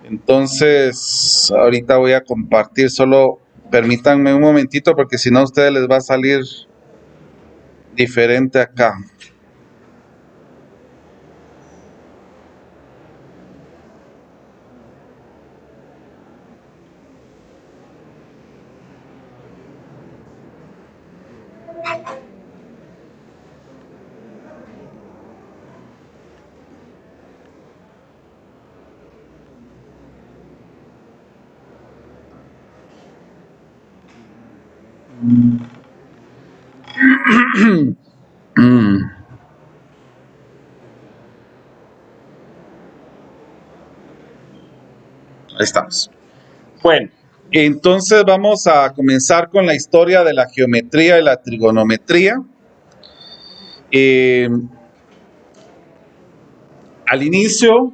Entonces, ahorita voy a compartir, solo permítanme un momentito porque si no a ustedes les va a salir diferente acá. Ahí estamos. Bueno, entonces vamos a comenzar con la historia de la geometría y la trigonometría. Al inicio,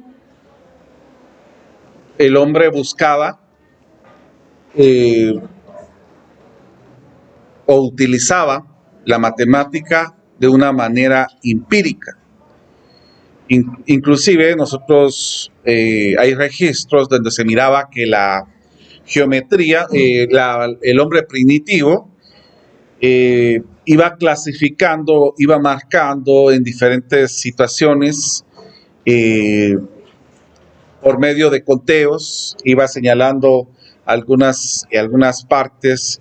el hombre buscaba o utilizaba la matemática de una manera empírica. Inclusive nosotros hay registros donde se miraba que la geometría, el hombre primitivo iba clasificando, iba marcando en diferentes situaciones por medio de conteos, iba señalando algunas partes.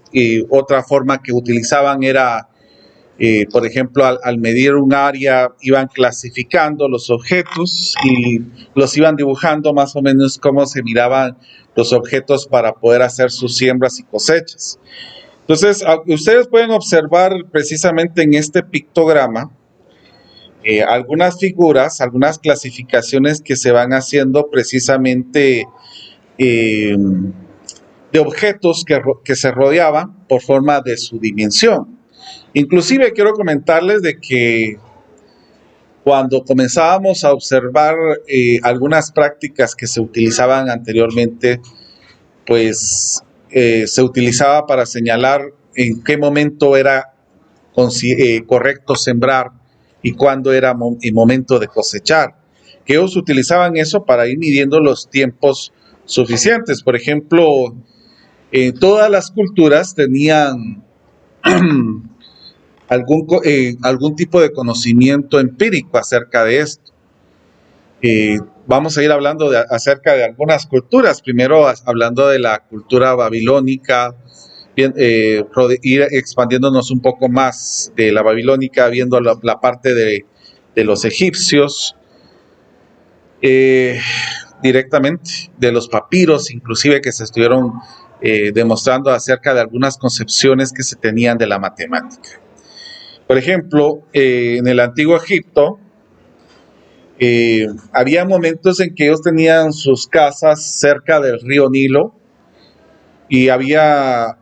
Otra forma que utilizaban era, por ejemplo, al medir un área, iban clasificando los objetos y los iban dibujando más o menos cómo se miraban los objetos para poder hacer sus siembras y cosechas. Entonces, ustedes pueden observar precisamente en este pictograma algunas figuras, algunas clasificaciones que se van haciendo precisamente de objetos que se rodeaban por forma de su dimensión. Inclusive quiero comentarles de que cuando comenzábamos a observar algunas prácticas que se utilizaban anteriormente, pues se utilizaba para señalar en qué momento era correcto sembrar y cuándo era el momento de cosechar. Que ellos utilizaban eso para ir midiendo los tiempos suficientes. Por ejemplo, todas las culturas tenían algún tipo de conocimiento empírico acerca de esto. Vamos a ir hablando acerca de algunas culturas. Primero hablando de la cultura babilónica, ir expandiéndonos un poco más de la babilónica, viendo la parte de los egipcios, directamente de los papiros, inclusive que se estuvieron demostrando acerca de algunas concepciones que se tenían de la matemática. Por ejemplo, en el antiguo Egipto, había momentos en que ellos tenían sus casas cerca del río Nilo y habían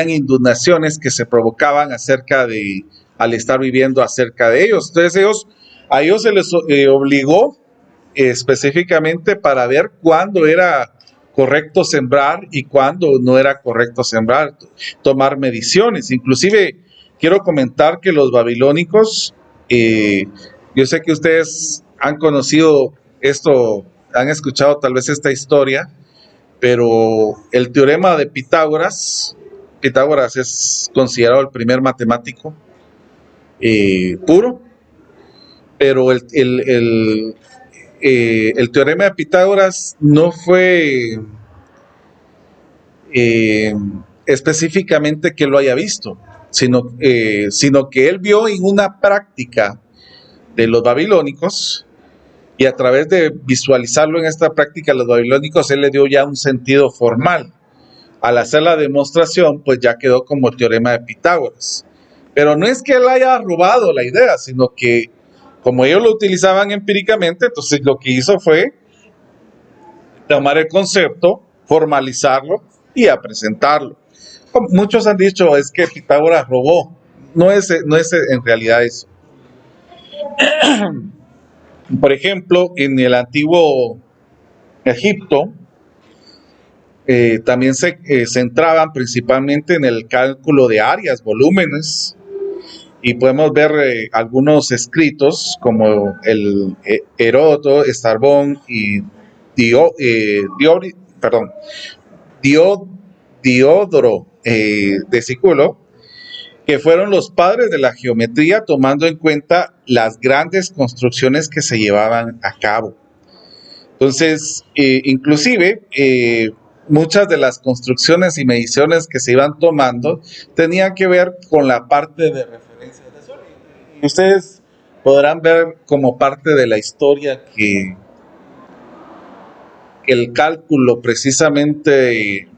inundaciones que se provocaban al estar viviendo acerca de ellos. Entonces a ellos se les obligó específicamente para ver cuándo era correcto sembrar y cuándo no era correcto sembrar, tomar mediciones. Inclusive quiero comentar que los babilónicos, yo sé que ustedes han conocido esto, han escuchado tal vez esta historia, pero el teorema de Pitágoras es considerado el primer matemático puro, pero el teorema de Pitágoras no fue específicamente que lo haya visto, sino que él vio en una práctica de los babilónicos, y a través de visualizarlo en esta práctica, los babilónicos, él le dio ya un sentido formal. Al hacer la demostración, pues ya quedó como el teorema de Pitágoras. Pero no es que él haya robado la idea, sino que como ellos lo utilizaban empíricamente, entonces lo que hizo fue tomar el concepto, formalizarlo y a presentarlo. Muchos han dicho es que Pitágoras robó. No es en realidad eso. Por ejemplo, en el antiguo Egipto, también se centraban principalmente en el cálculo de áreas, volúmenes, y podemos ver algunos escritos como el Heródoto, Estrabón y perdón, Diodoro de Sículo, que fueron los padres de la geometría, tomando en cuenta las grandes construcciones que se llevaban a cabo. Entonces, inclusive, muchas de las construcciones y mediciones que se iban tomando tenían que ver con la parte de referencia de sol. Y ustedes podrán ver como parte de la historia que el cálculo precisamente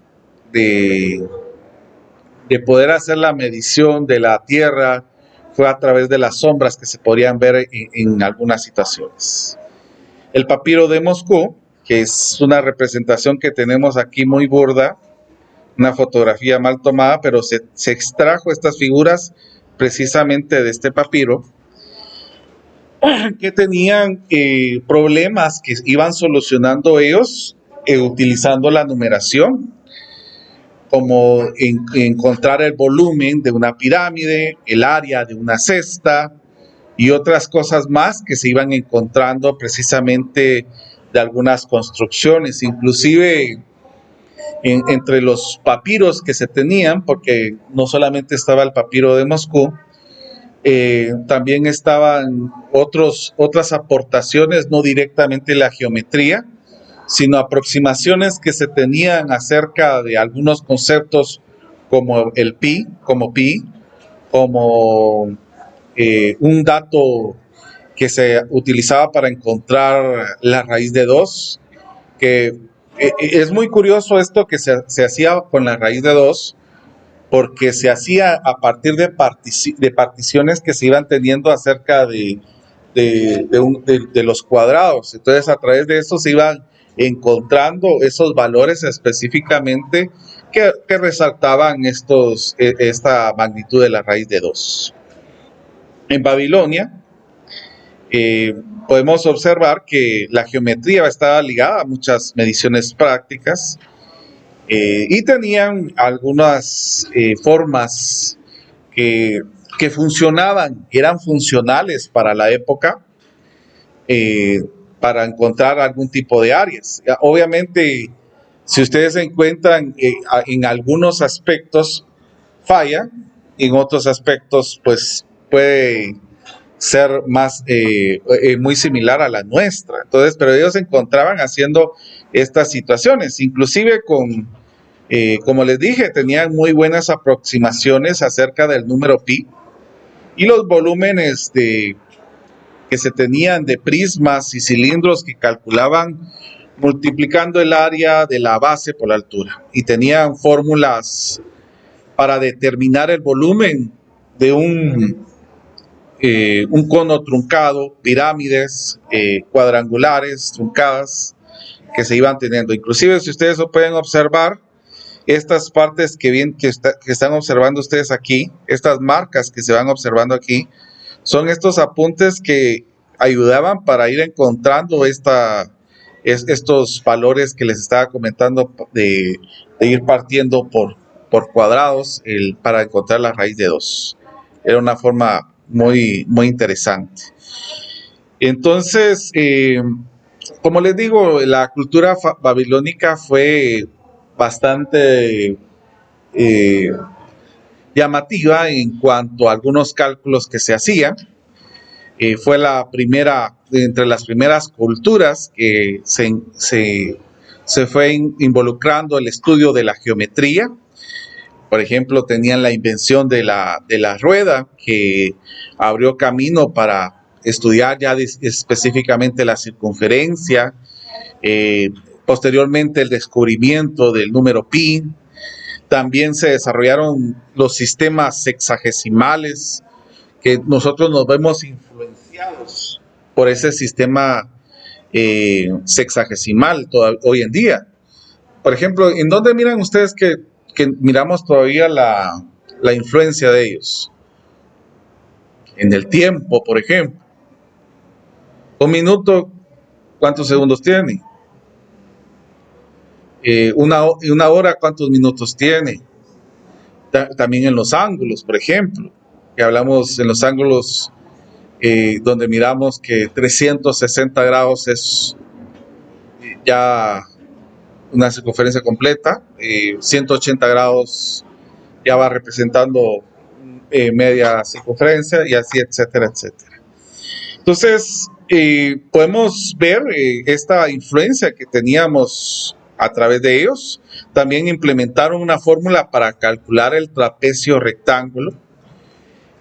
de poder hacer la medición de la Tierra fue a través de las sombras que se podían ver en algunas situaciones. El papiro de Moscú, que es una representación que tenemos aquí muy burda, una fotografía mal tomada, pero se extrajo estas figuras precisamente de este papiro, que tenían problemas que iban solucionando ellos utilizando la numeración, como encontrar el volumen de una pirámide, el área de una cesta y otras cosas más que se iban encontrando precisamente de algunas construcciones, inclusive entre los papiros que se tenían, porque no solamente estaba el papiro de Moscú, también estaban otras aportaciones, no directamente la geometría, sino aproximaciones que se tenían acerca de algunos conceptos como el pi, como un dato que se utilizaba para encontrar la raíz de 2, que es muy curioso esto que se hacía con la raíz de 2, porque se hacía a partir de particiones que se iban teniendo acerca de los cuadrados. Entonces, a través de eso se iban encontrando esos valores específicamente que resaltaban esta magnitud de la raíz de 2. En Babilonia, podemos observar que la geometría estaba ligada a muchas mediciones prácticas, y tenían algunas formas que funcionaban, eran funcionales para la época, para encontrar algún tipo de áreas. Obviamente, si ustedes se encuentran en algunos aspectos falla, en otros aspectos pues puede ser más muy similar a la nuestra. Entonces, pero ellos se encontraban haciendo estas situaciones, inclusive como les dije, tenían muy buenas aproximaciones acerca del número pi y los volúmenes que se tenían de prismas y cilindros que calculaban multiplicando el área de la base por la altura, y tenían fórmulas para determinar el volumen de un cono truncado, pirámides cuadrangulares truncadas que se iban teniendo. Inclusive, si ustedes lo pueden observar, estas partes que están observando ustedes aquí, estas marcas que se van observando aquí, son estos apuntes que ayudaban para ir encontrando estos valores que les estaba comentando de ir partiendo por cuadrados para encontrar la raíz de 2. Era una forma muy, muy interesante. Entonces, como les digo, la cultura babilónica fue bastante llamativa en cuanto a algunos cálculos que se hacían. Fue entre las primeras culturas que se fue involucrando el estudio de la geometría. Por ejemplo, tenían la invención de la rueda, que abrió camino para estudiar ya específicamente la circunferencia. Posteriormente, el descubrimiento del número pi. También se desarrollaron los sistemas sexagesimales, que nosotros nos vemos influenciados por ese sistema sexagesimal hoy en día. Por ejemplo, ¿en dónde miran ustedes que miramos todavía la influencia de ellos? En el tiempo, por ejemplo. Un minuto, ¿cuántos segundos tiene? Una hora, ¿cuántos minutos tiene? También en los ángulos, por ejemplo, que hablamos en los ángulos donde miramos que 360 grados ya una circunferencia completa, 180 grados ya va representando media circunferencia y así, etcétera, etcétera. Entonces, podemos ver esta influencia que teníamos a través de ellos. También implementaron una fórmula para calcular el trapecio rectángulo.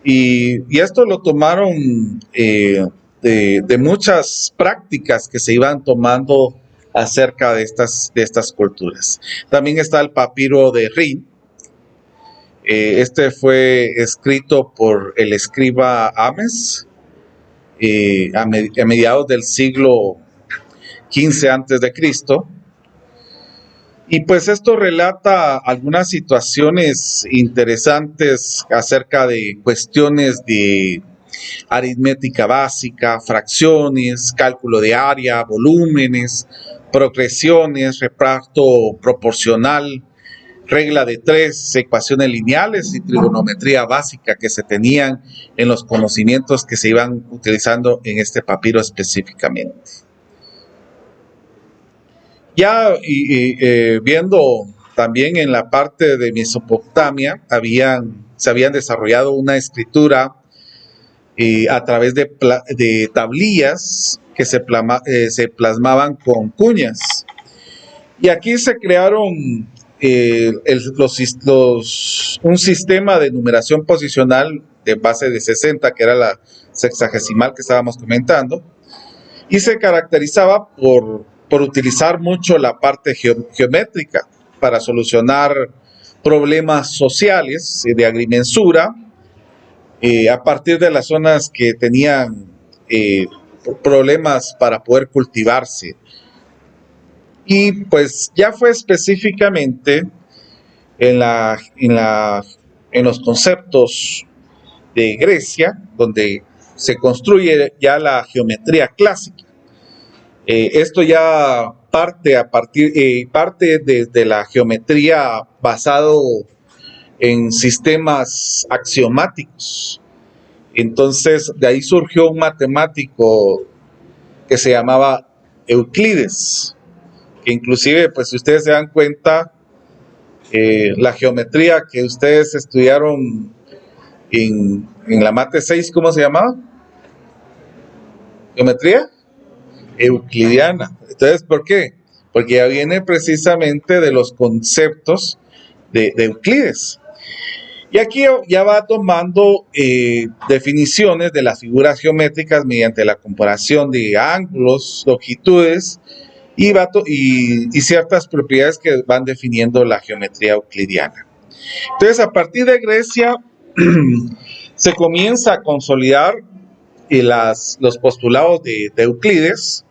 Y esto lo tomaron de muchas prácticas que se iban tomando acerca de estas culturas. También está el papiro de Rin. Este fue escrito por el escriba Ames a mediados del siglo XV antes de Cristo. Y pues esto relata algunas situaciones interesantes acerca de cuestiones de aritmética básica, fracciones, cálculo de área, volúmenes, progresiones, reparto proporcional, regla de 3, ecuaciones lineales y trigonometría básica que se tenían en los conocimientos que se iban utilizando en este papiro específicamente. Ya viendo también en la parte de Mesopotamia, se habían desarrollado una escritura a través de tablillas que se plasmaban con cuñas. Y aquí se crearon un sistema de numeración posicional de base de 60, que era la sexagesimal que estábamos comentando, y se caracterizaba por utilizar mucho la parte geométrica para solucionar problemas sociales de agrimensura a partir de las zonas que tenían problemas para poder cultivarse. Y pues ya fue específicamente en los conceptos de Grecia donde se construye ya la geometría clásica. Esto ya parte desde la geometría basado en sistemas axiomáticos. Entonces, de ahí surgió un matemático que se llamaba Euclides, que inclusive, pues si ustedes se dan cuenta, la geometría que ustedes estudiaron en la Mate 6, ¿cómo se llamaba? ¿Geometría? Euclidiana. Entonces, ¿por qué? Porque ya viene precisamente de los conceptos de Euclides. Y aquí ya va tomando definiciones de las figuras geométricas mediante la comparación de ángulos, longitudes y ciertas propiedades que van definiendo la geometría euclidiana. Entonces, a partir de Grecia se comienza a consolidar los postulados de Euclides.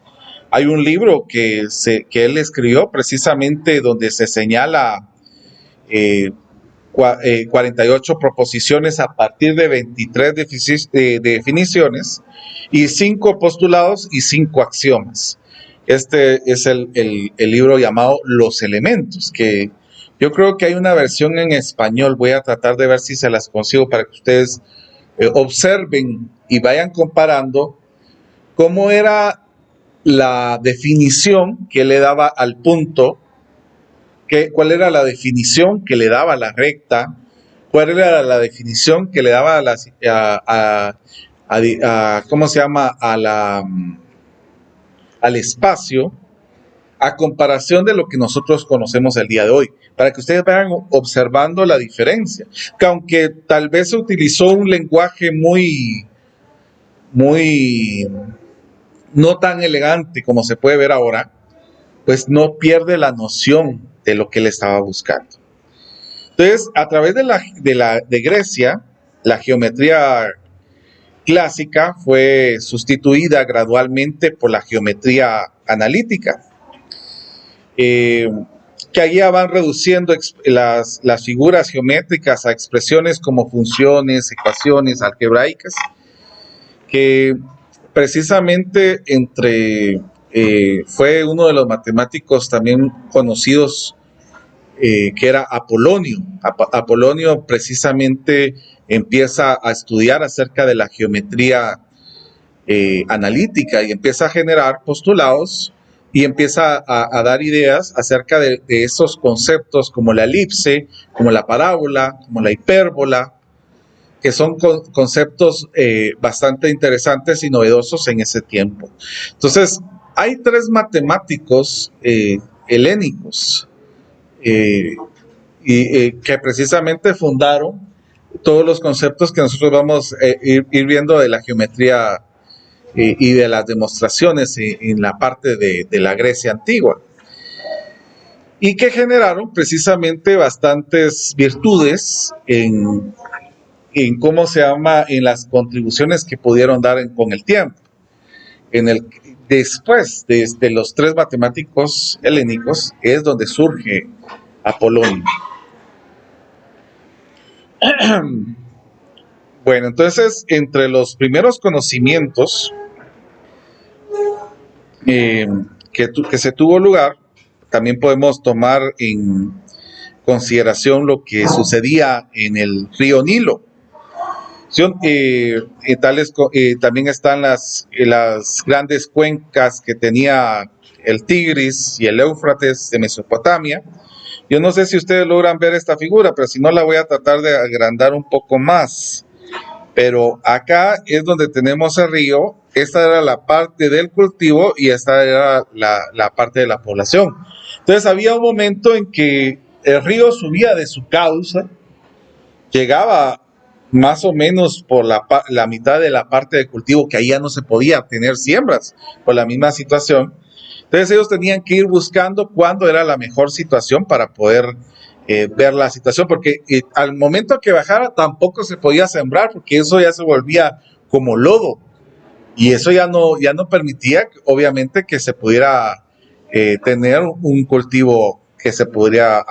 Hay un libro que él escribió precisamente donde se señala 48 proposiciones a partir de 23 definiciones y 5 postulados y 5 axiomas. Este es el libro llamado Los Elementos, que yo creo que hay una versión en español. Voy a tratar de ver si se las consigo para que ustedes observen y vayan comparando cómo era la definición que le daba al punto, cuál era la definición que le daba a la recta, cuál era la definición que le daba ¿cómo se llama? Al espacio, a comparación de lo que nosotros conocemos el día de hoy, para que ustedes vayan observando la diferencia, que aunque tal vez se utilizó un lenguaje muy no tan elegante como se puede ver ahora, pues no pierde la noción de lo que él estaba buscando. Entonces, a través de Grecia, la geometría clásica fue sustituida gradualmente por la geometría analítica, que allí van reduciendo las figuras geométricas a expresiones como funciones, ecuaciones algebraicas, que precisamente fue uno de los matemáticos también conocidos, que era Apolonio. Apolonio precisamente empieza a estudiar acerca de la geometría analítica y empieza a generar postulados y empieza a dar ideas acerca de esos conceptos como la elipse, como la parábola, como la hipérbola, que son conceptos bastante interesantes y novedosos en ese tiempo. Entonces, hay tres matemáticos helénicos que precisamente fundaron todos los conceptos que nosotros vamos a ir viendo de la geometría y de las demostraciones en la parte de la Grecia antigua, y que generaron precisamente bastantes virtudes en cómo se llama, en las contribuciones que pudieron dar con el tiempo. Después de los tres matemáticos helénicos es donde surge Apolonio. Bueno, entonces, entre los primeros conocimientos que se tuvo lugar, también podemos tomar en consideración lo que sucedía en el río Nilo. También están las grandes cuencas que tenía el Tigris y el Éufrates de Mesopotamia. Yo no sé si ustedes logran ver esta figura, pero si no la voy a tratar de agrandar un poco más. Pero acá es donde tenemos el río. Esta era la parte del cultivo y esta era la parte de la población. Entonces había un momento en que el río subía de su cauce, llegaba más o menos por la mitad de la parte de cultivo, que ahí ya no se podía tener siembras por la misma situación. Entonces ellos tenían que ir buscando cuándo era la mejor situación para poder ver la situación, porque al momento que bajara tampoco se podía sembrar, porque eso ya se volvía como lodo, y eso ya no permitía, obviamente, que se pudiera tener un cultivo que se podría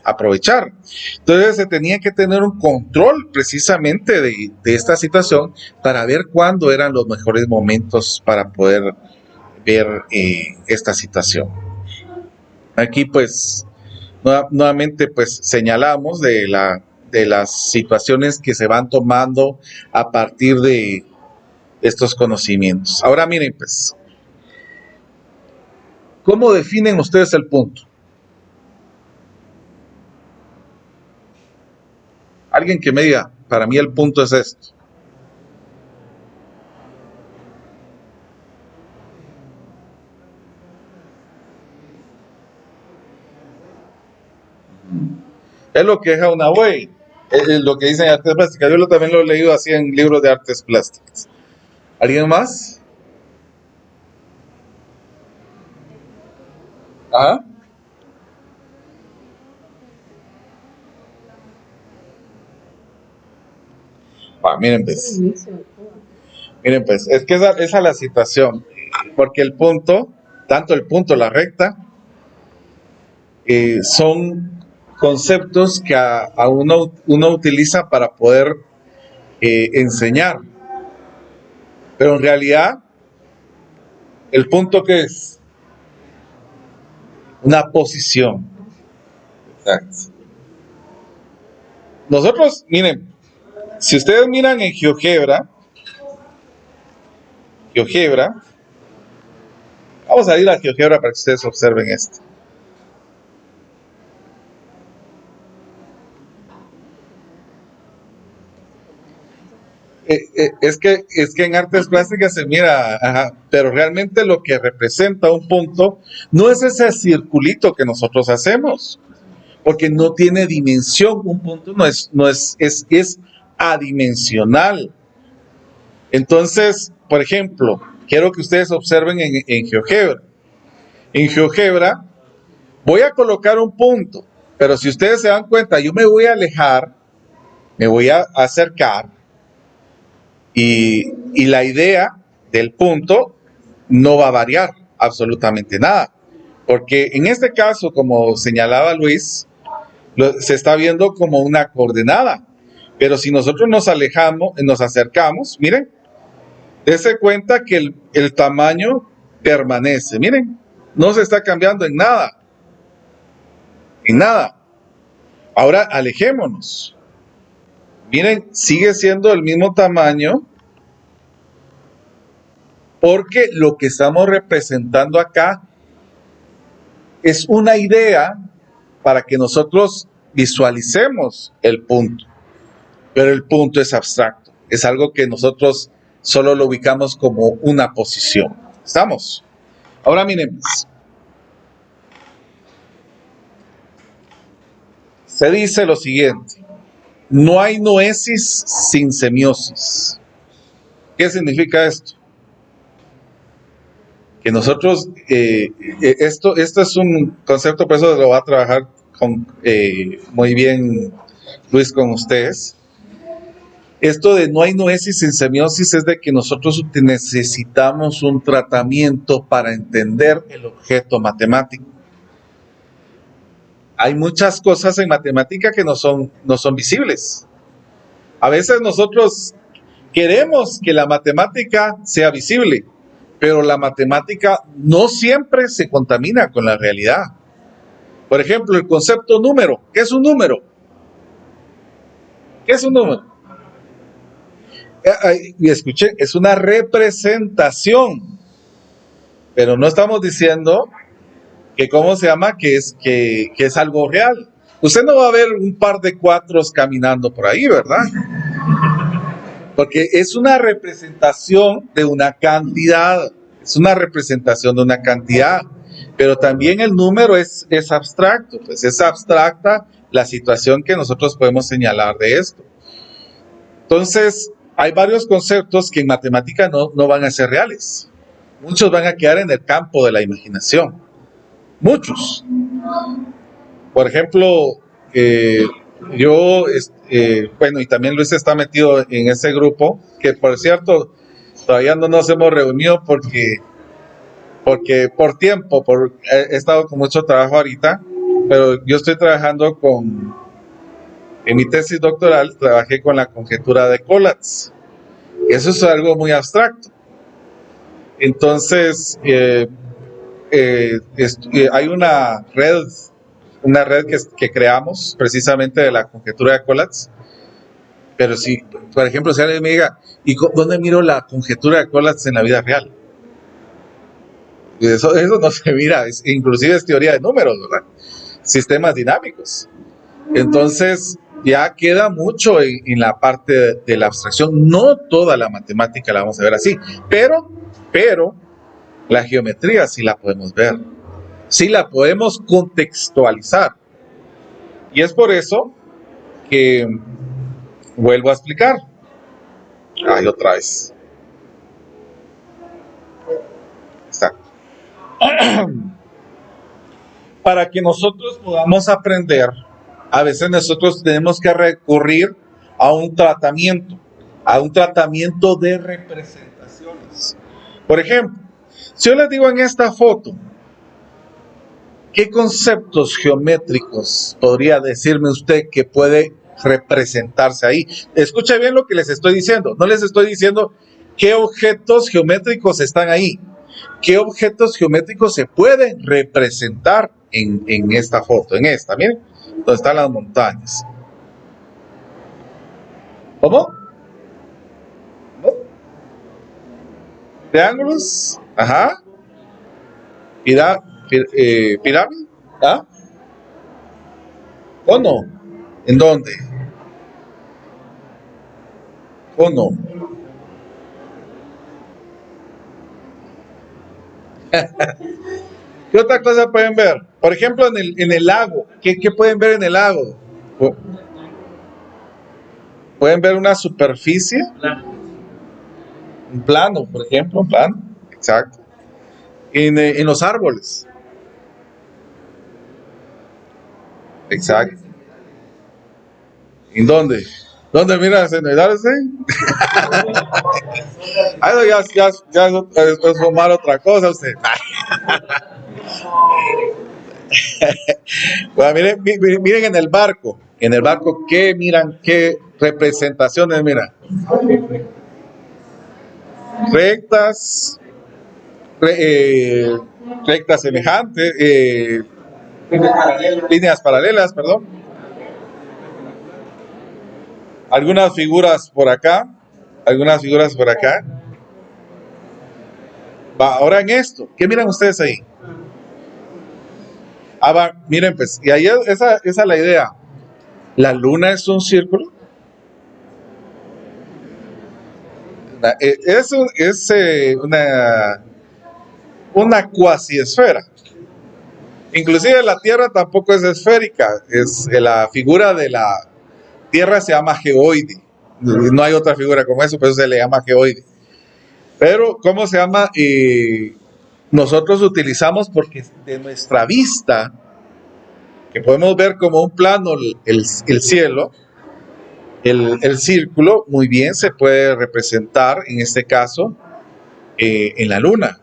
aprovechar. Entonces se tenía que tener un control precisamente de esta situación para ver cuándo eran los mejores momentos para poder ver esta situación. Aquí pues nuevamente pues señalamos de las situaciones que se van tomando a partir de estos conocimientos. Ahora miren pues, ¿cómo definen ustedes el punto? Alguien que me diga, para mí el punto es esto. Es lo que deja una huella, es lo que dicen en artes plásticas. Yo también lo he leído así en libros de artes plásticas. ¿Alguien más? ¿Ah? Miren pues, es que esa es la situación, porque el punto, tanto el punto, la recta, son conceptos que a uno utiliza para poder enseñar, pero en realidad el punto que es una posición. Exacto. Nosotros, miren, si ustedes miran en GeoGebra, vamos a ir a GeoGebra para que ustedes observen esto. Es que en artes plásticas se mira, ajá, pero realmente lo que representa un punto no es ese circulito que nosotros hacemos, porque no tiene dimensión. Un punto es adimensional. Entonces, por ejemplo, quiero que ustedes observen en GeoGebra. En GeoGebra voy a colocar un punto, pero si ustedes se dan cuenta, yo me voy a alejar, me voy a acercar, y la idea del punto no va a variar absolutamente nada, porque en este caso, como señalaba Luis, se está viendo como una coordenada, pero si nosotros nos alejamos, nos acercamos, miren, dése cuenta que el tamaño permanece, miren, no se está cambiando en nada, Ahora alejémonos, miren, sigue siendo el mismo tamaño, porque lo que estamos representando acá es una idea para que nosotros visualicemos el punto, pero el punto es abstracto, es algo que nosotros solo lo ubicamos como una posición. ¿Estamos? Ahora miren, pues, se dice lo siguiente: no hay noesis sin semiosis. ¿Qué significa esto? Que nosotros, esto es un concepto, por eso lo va a trabajar muy bien Luis con ustedes. Esto de no hay noesis sin semiosis es de que nosotros necesitamos un tratamiento para entender el objeto matemático. Hay muchas cosas en matemática que no son visibles. A veces nosotros queremos que la matemática sea visible, pero la matemática no siempre se contamina con la realidad. Por ejemplo, el concepto número. ¿Qué es un número? ¿Qué es un número? Y escuché, es una representación, pero no estamos diciendo que ¿cómo se llama? Que es algo real. Usted no va a ver un par de cuatros caminando por ahí, ¿verdad? Porque es una representación de una cantidad, pero también el número es abstracto, pues es abstracta la situación que nosotros podemos señalar de esto. Entonces, hay varios conceptos que en matemática no van a ser reales. Muchos van a quedar en el campo de la imaginación. Muchos. Por ejemplo, yo, bueno, y también Luis está metido en ese grupo, que por cierto, todavía no nos hemos reunido porque por tiempo, he estado con mucho trabajo ahorita, pero yo estoy trabajando en mi tesis doctoral, trabajé con la conjetura de Collatz. Eso es algo muy abstracto. Entonces, hay una red que creamos precisamente de la conjetura de Collatz. Pero si, por ejemplo, si alguien me diga, ¿y dónde miro la conjetura de Collatz en la vida real? Eso no se mira, inclusive es teoría de números, ¿verdad? Sistemas dinámicos. Entonces, ya queda mucho en la parte de la abstracción. No toda la matemática la vamos a ver así, pero la geometría sí la podemos ver, sí la podemos contextualizar. Y es por eso que vuelvo a explicar. Ay, otra vez. Exacto. Para que nosotros podamos aprender, a veces nosotros tenemos que recurrir a un tratamiento de representaciones. Por ejemplo, si yo les digo en esta foto, ¿qué conceptos geométricos podría decirme usted que puede representarse ahí? Escuche bien lo que les estoy diciendo. No les estoy diciendo qué objetos geométricos están ahí. ¿Qué objetos geométricos se pueden representar en esta foto? En esta, miren, donde están las montañas. ¿Cómo? ¿No? ¿Triángulos? Ajá. ¿Pirámide? ¿Ah? ¿Cono? ¿En dónde? ¿Cono? ¿Qué otra cosa pueden ver? Por ejemplo, en el lago. ¿Qué pueden ver en el lago? ¿Pueden ver una superficie? Un plano, por ejemplo, un plano. Exacto. En los árboles. Exacto. ¿En dónde? ¿Dónde miras? ¿En el arce? Ay, no, ya es fumar otra cosa usted. Bueno, miren en el barco. En el barco, ¿qué miran? ¿Qué representaciones miran? Rectas, rectas semejantes, líneas paralelas, perdón. Algunas figuras por acá. Va, ahora en esto, ¿qué miran ustedes ahí? Miren, pues, y ahí esa es la idea. ¿La luna es un círculo? Es una cuasi esfera. Inclusive la Tierra tampoco es esférica. La figura de la Tierra se llama geoide. No hay otra figura como eso, pero se le llama geoide. Pero, ¿cómo se llama? Nosotros utilizamos porque de nuestra vista, que podemos ver como un plano el cielo, el círculo muy bien se puede representar, en este caso, en la luna.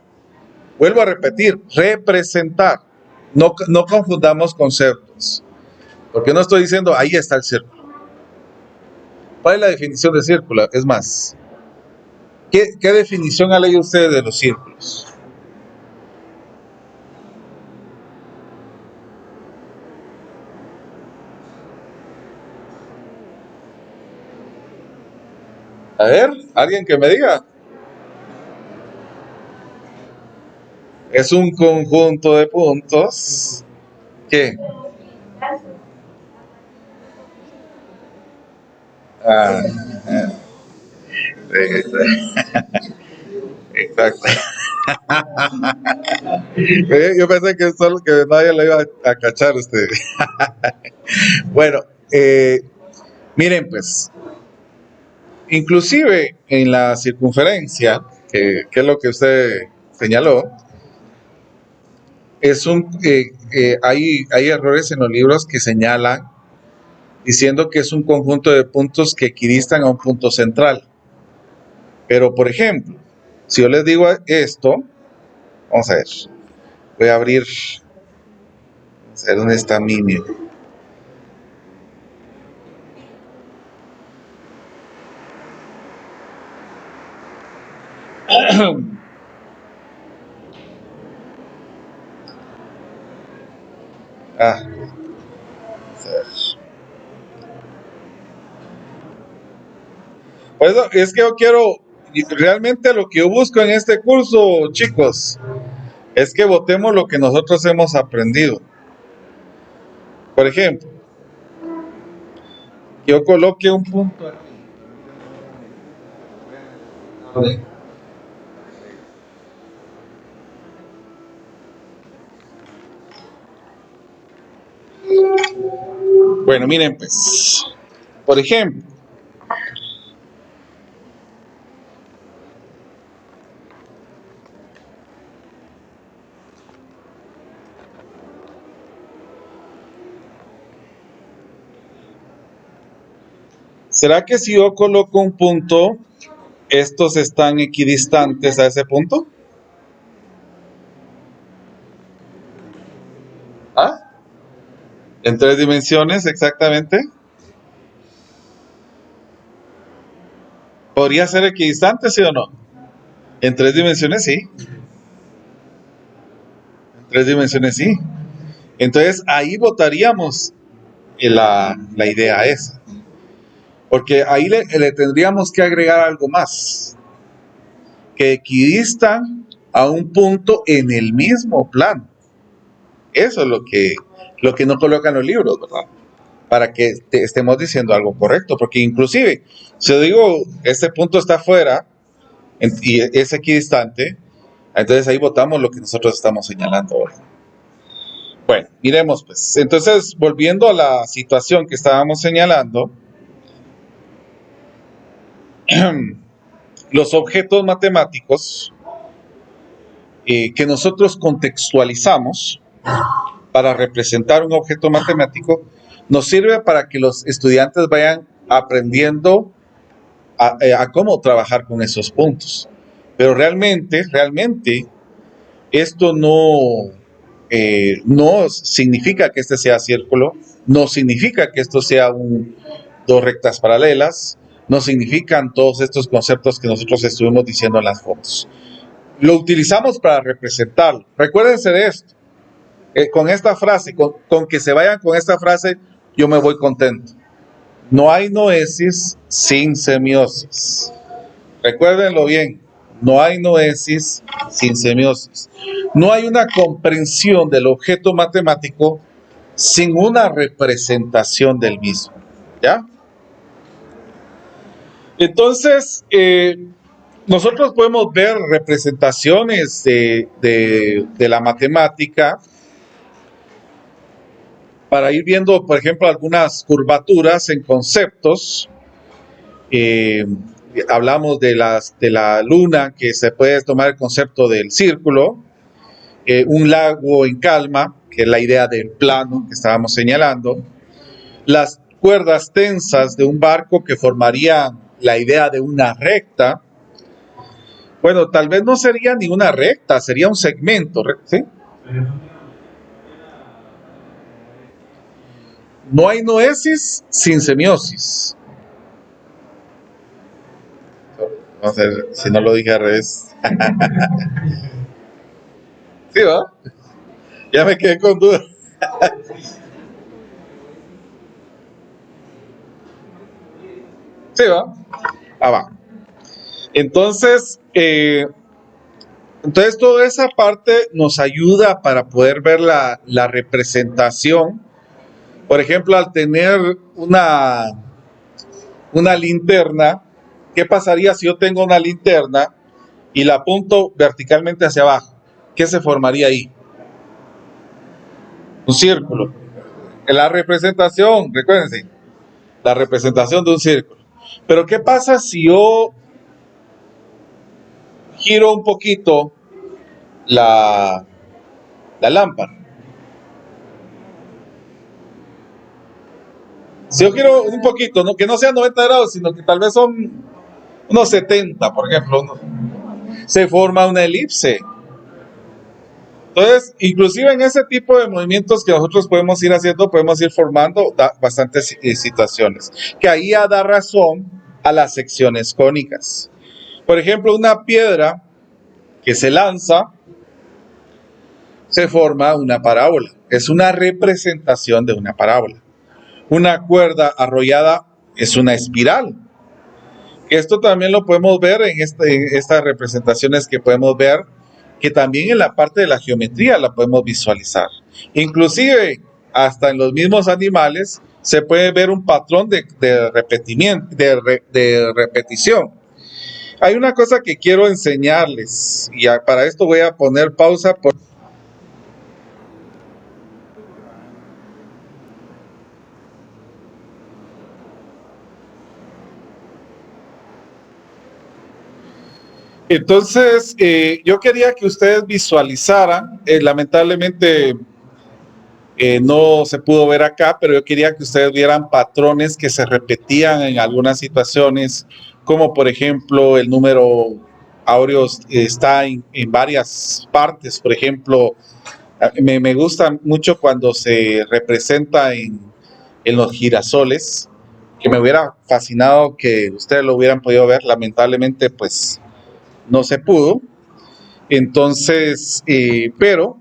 Vuelvo a repetir, representar. No confundamos conceptos. Porque no estoy diciendo, ahí está el círculo. ¿Cuál es la definición de círculo? Es más, ¿qué definición ha leído usted de los círculos? A ver, alguien que me diga. Es un conjunto de puntos que... Ah, exacto. Yo pensé que solo que nadie le iba a cachar a usted. Bueno, miren pues, inclusive en la circunferencia, que es lo que usted señaló, hay errores en los libros que señalan diciendo que es un conjunto de puntos que equidistan a un punto central. Pero, por ejemplo, si yo les digo esto, vamos a ver, voy a abrir, vamos a ver dónde está mi... Ah, vamos a ver. Por eso es que yo quiero, realmente lo que yo busco en este curso, chicos, es que votemos lo que nosotros hemos aprendido. Por ejemplo, que yo coloque un punto aquí. Bueno, miren pues, por ejemplo, ¿será que si yo coloco un punto, estos están equidistantes a ese punto? ¿Ah? ¿En 3 dimensiones exactamente? ¿Podría ser equidistante, sí o no? En 3 dimensiones sí. En 3 dimensiones sí. Entonces ahí votaríamos la idea esa. Porque ahí le tendríamos que agregar algo más. Que equidistan a un punto en el mismo plano. Eso es lo que no colocan los libros, ¿verdad? Para que estemos diciendo algo correcto. Porque inclusive, si yo digo, este punto está afuera y es equidistante, entonces ahí votamos lo que nosotros estamos señalando ahora. Bueno, miremos pues. Entonces, volviendo a la situación que estábamos señalando, los objetos matemáticos que nosotros contextualizamos para representar un objeto matemático nos sirve para que los estudiantes vayan aprendiendo a cómo trabajar con esos puntos. Pero realmente, esto no significa que este sea círculo, no significa que esto sea dos rectas paralelas, no significan todos estos conceptos que nosotros estuvimos diciendo en las fotos. Lo utilizamos para representarlo. Recuérdense de esto. Con esta frase, con que se vayan con esta frase, yo me voy contento. No hay noesis sin semiosis. Recuérdenlo bien. No hay noesis sin semiosis. No hay una comprensión del objeto matemático sin una representación del mismo, ¿ya? Entonces, nosotros podemos ver representaciones de la matemática para ir viendo, por ejemplo, algunas curvaturas en conceptos. Hablamos de la luna, que se puede tomar el concepto del círculo, un lago en calma, que es la idea del plano que estábamos señalando, las cuerdas tensas de un barco que formarían la idea de una recta. Bueno, tal vez no sería ni una recta, sería un segmento, ¿sí? No hay noesis sin semiosis. Vamos a ver si no lo dije al revés. ¿Sí, va? Ya me quedé con duda. ¿Sí, va? Ah, va. Entonces, toda esa parte nos ayuda para poder ver la representación. Por ejemplo, al tener una linterna, ¿qué pasaría si yo tengo una linterna y la apunto verticalmente hacia abajo? ¿Qué se formaría ahí? Un círculo. La representación, recuérdense, la representación de un círculo. Pero ¿qué pasa si yo giro un poquito la lámpara? Si yo giro un poquito, ¿no? Que no sea 90 grados, sino que tal vez son unos 70, por ejemplo, se forma una elipse. Entonces, inclusive en ese tipo de movimientos que nosotros podemos ir haciendo, podemos ir formando bastantes situaciones, que ahí da razón a las secciones cónicas. Por ejemplo, una piedra que se lanza, se forma una parábola. Es una representación de una parábola. Una cuerda arrollada es una espiral. Esto también lo podemos ver en estas representaciones que podemos ver, que también en la parte de la geometría la podemos visualizar. Inclusive, hasta en los mismos animales se puede ver un patrón de repetición. Hay una cosa que quiero enseñarles, y para esto voy a poner pausa. Entonces, yo quería que ustedes visualizaran, lamentablemente no se pudo ver acá, pero yo quería que ustedes vieran patrones que se repetían en algunas situaciones, como por ejemplo el número áureo está en varias partes. Por ejemplo, me gusta mucho cuando se representa en los girasoles, que me hubiera fascinado que ustedes lo hubieran podido ver. Lamentablemente pues no se pudo. Entonces, pero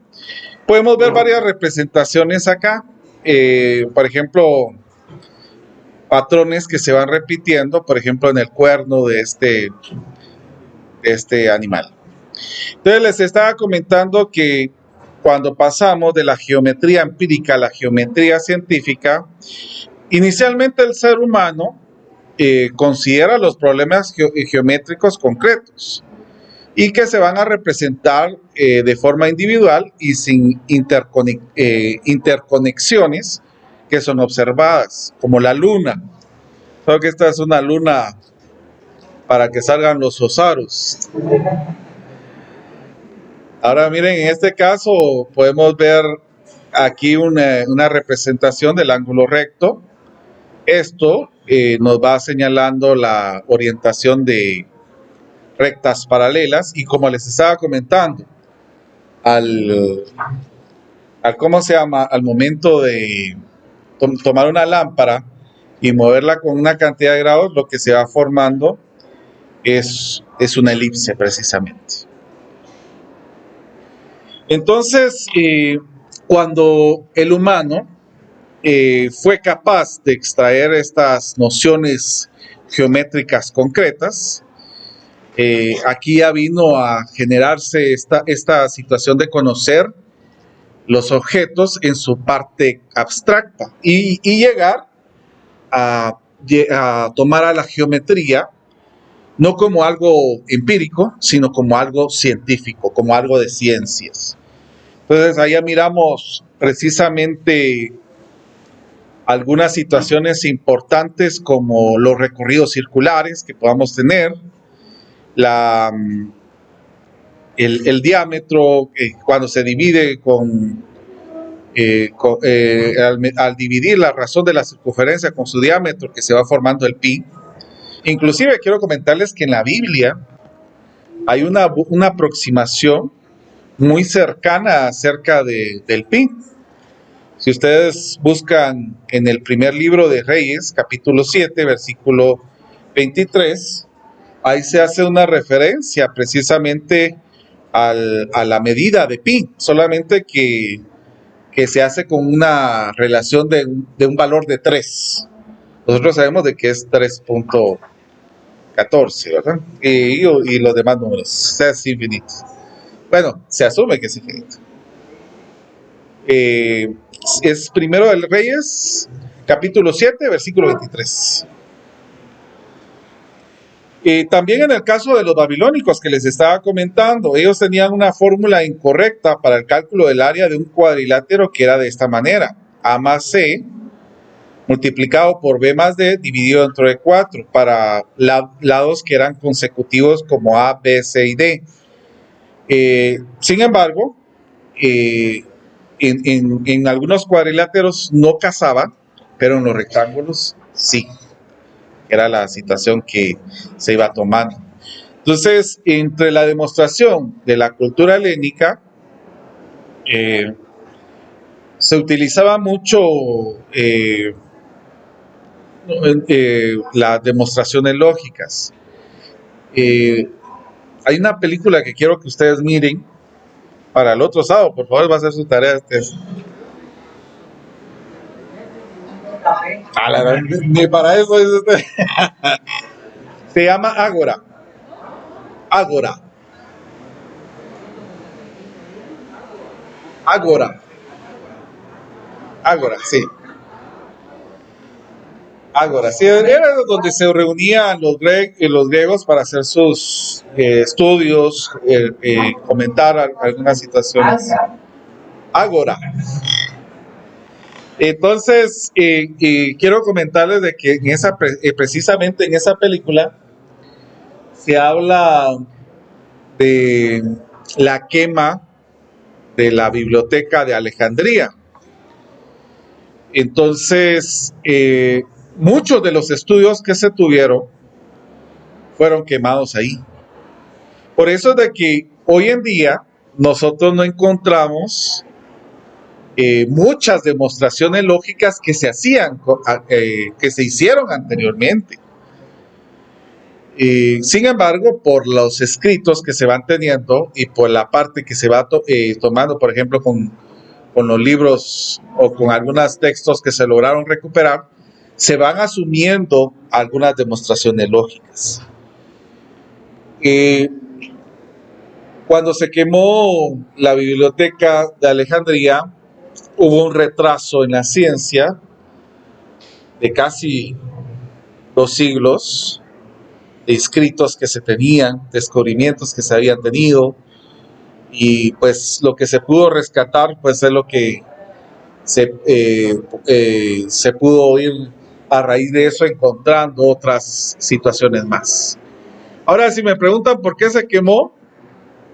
podemos ver varias representaciones acá. Por ejemplo, patrones que se van repitiendo, por ejemplo, en el cuerno de este animal. Entonces, les estaba comentando que cuando pasamos de la geometría empírica a la geometría científica, inicialmente el ser humano considera los problemas geométricos concretos y que se van a representar de forma individual y sin interconexiones que son observadas, como la luna. Creo que esta es una luna para que salgan los osaros. Ahora miren, en este caso podemos ver aquí una representación del ángulo recto. Esto nos va señalando la orientación de rectas paralelas, y como les estaba comentando, al momento de tomar una lámpara y moverla con una cantidad de grados, lo que se va formando es una elipse precisamente. Entonces, cuando el humano fue capaz de extraer estas nociones geométricas concretas, Aquí ya vino a generarse esta situación de conocer los objetos en su parte abstracta y llegar a tomar a la geometría no como algo empírico, sino como algo científico, como algo de ciencias. Entonces, allá miramos precisamente algunas situaciones importantes como los recorridos circulares que podamos tener, el diámetro, cuando se divide al dividir la razón de la circunferencia con su diámetro, que se va formando el pi. Inclusive quiero comentarles que en la Biblia hay una aproximación muy cercana acerca del pi. Si ustedes buscan en el primer libro de Reyes, capítulo 7, versículo 23, ahí se hace una referencia precisamente a la medida de pi, solamente que se hace con una relación de un valor de 3. Nosotros sabemos de que es 3.14, ¿verdad? Y los demás números, es infinito. Bueno, se asume que es infinito. Es primero de Reyes, capítulo 7, versículo 23. También en el caso de los babilónicos que les estaba comentando, ellos tenían una fórmula incorrecta para el cálculo del área de un cuadrilátero que era de esta manera: A más C multiplicado por B más D dividido dentro de 4 para lados que eran consecutivos como A, B, C y D. Sin embargo, en algunos cuadriláteros no casaba, pero en los rectángulos sí. Era la situación que se iba tomando. Entonces, entre la demostración de la cultura helénica, se utilizaba mucho las demostraciones lógicas. Hay una película que quiero que ustedes miren para el otro sábado, por favor, va a ser su tarea. Ni para eso es usted. Se llama Ágora. Ágora. Ágora. Ágora, sí. Ágora, sí, era donde se reunían los griegos para hacer sus estudios, comentar algunas situaciones. Ágora. Entonces, quiero comentarles de que precisamente en esa película se habla de la quema de la biblioteca de Alejandría. Entonces, muchos de los estudios que se tuvieron fueron quemados ahí. Por eso es de que hoy en día nosotros no encontramos muchas demostraciones lógicas que se hacían, que se hicieron anteriormente. Sin embargo, por los escritos que se van teniendo y por la parte que se va tomando, por ejemplo, con los libros o con algunos textos que se lograron recuperar, se van asumiendo algunas demostraciones lógicas. Cuando se quemó la biblioteca de Alejandría, hubo un retraso en la ciencia de casi 2 siglos, de escritos que se tenían, descubrimientos que se habían tenido, y pues lo que se pudo rescatar pues es lo que se pudo ir a raíz de eso encontrando otras situaciones más. Ahora, si me preguntan por qué se quemó,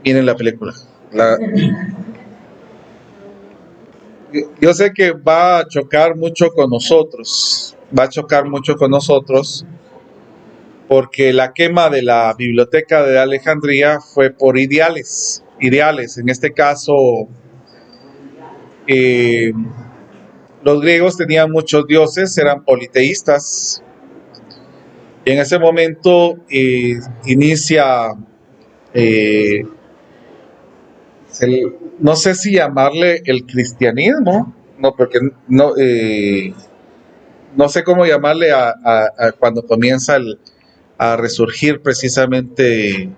miren la película. Yo sé que va a chocar mucho con nosotros, porque la quema de la biblioteca de Alejandría fue por ideales. En este caso, los griegos tenían muchos dioses, eran politeístas. Y en ese momento inicia, no sé si llamarle el cristianismo, no, porque no sé cómo llamarle a cuando comienza a resurgir precisamente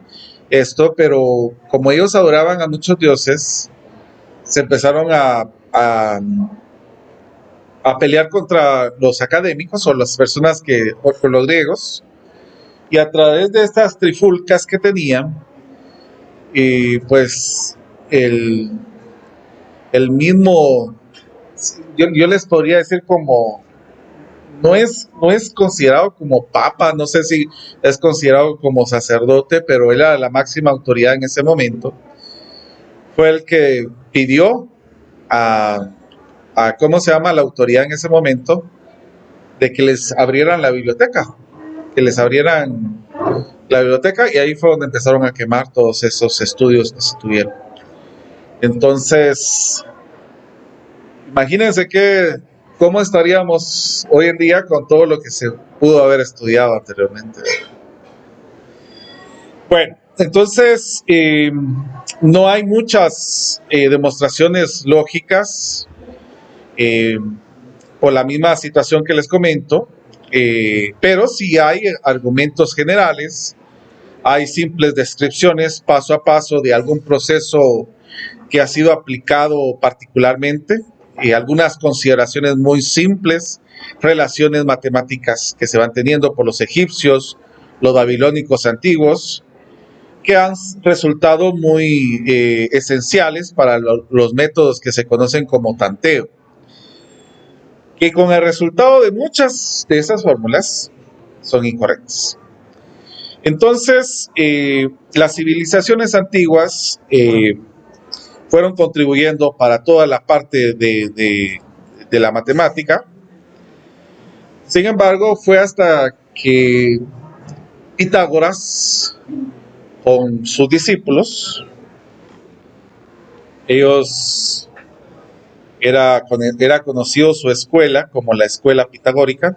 esto, pero como ellos adoraban a muchos dioses, se empezaron a pelear contra los académicos o las personas o con los griegos, y a través de estas trifulcas que tenían, pues el mismo, yo les podría decir como, no es considerado como papa, no sé si es considerado como sacerdote, pero él era la máxima autoridad en ese momento, fue el que pidió a ¿cómo se llama? La autoridad en ese momento, de que les abrieran la biblioteca, que les abrieran la biblioteca, y ahí fue donde empezaron a quemar todos esos estudios que se tuvieron. Entonces, imagínense cómo estaríamos hoy en día con todo lo que se pudo haber estudiado anteriormente. Bueno, entonces no hay muchas demostraciones lógicas por la misma situación que les comento, pero sí hay argumentos generales, hay simples descripciones paso a paso de algún proceso que ha sido aplicado particularmente, algunas consideraciones muy simples, relaciones matemáticas que se van teniendo por los egipcios, los babilónicos antiguos, que han resultado muy esenciales para los métodos que se conocen como tanteo, que con el resultado de muchas de esas fórmulas son incorrectas. Entonces, las civilizaciones antiguas fueron contribuyendo para toda la parte de la matemática. Sin embargo, fue hasta que Pitágoras, con sus discípulos, ellos era conocido su escuela como la escuela pitagórica,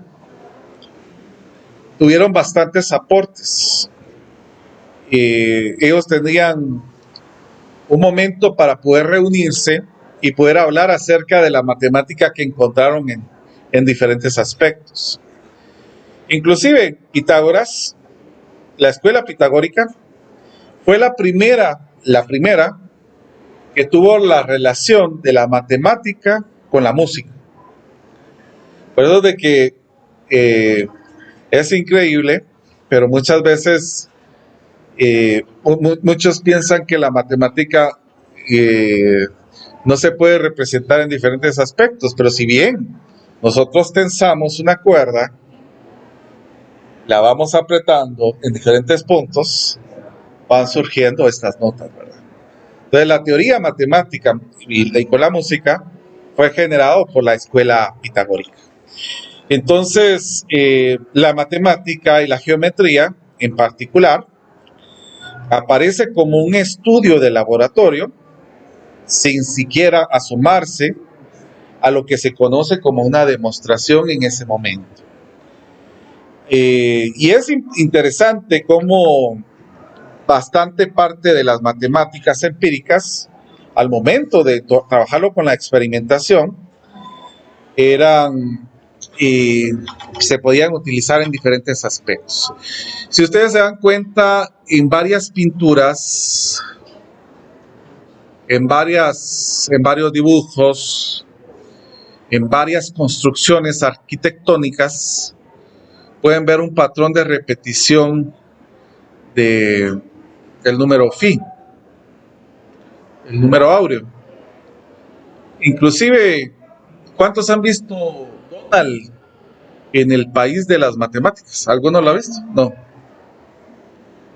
tuvieron bastantes aportes. Ellos tenían un momento para poder reunirse y poder hablar acerca de la matemática que encontraron en diferentes aspectos. Inclusive Pitágoras, la escuela pitagórica, fue la primera que tuvo la relación de la matemática con la música. Por eso de que es increíble, pero muchas veces muchos piensan que la matemática no se puede representar en diferentes aspectos, pero si bien nosotros tensamos una cuerda, la vamos apretando en diferentes puntos, van surgiendo estas notas, ¿verdad? Entonces la teoría matemática y con la música fue generado por la escuela pitagórica. Entonces la matemática y la geometría en particular aparece como un estudio de laboratorio sin siquiera asomarse a lo que se conoce como una demostración en ese momento. Y es interesante cómo bastante parte de las matemáticas empíricas, al momento de trabajarlo con la experimentación, se podían utilizar en diferentes aspectos. Si ustedes se dan cuenta, en varias pinturas, en varios dibujos, en varias construcciones arquitectónicas, pueden ver un patrón de repetición del número phi, el número áureo. Inclusive, ¿cuántos han visto Donald en el país de las matemáticas? ¿Alguno lo ha visto? No.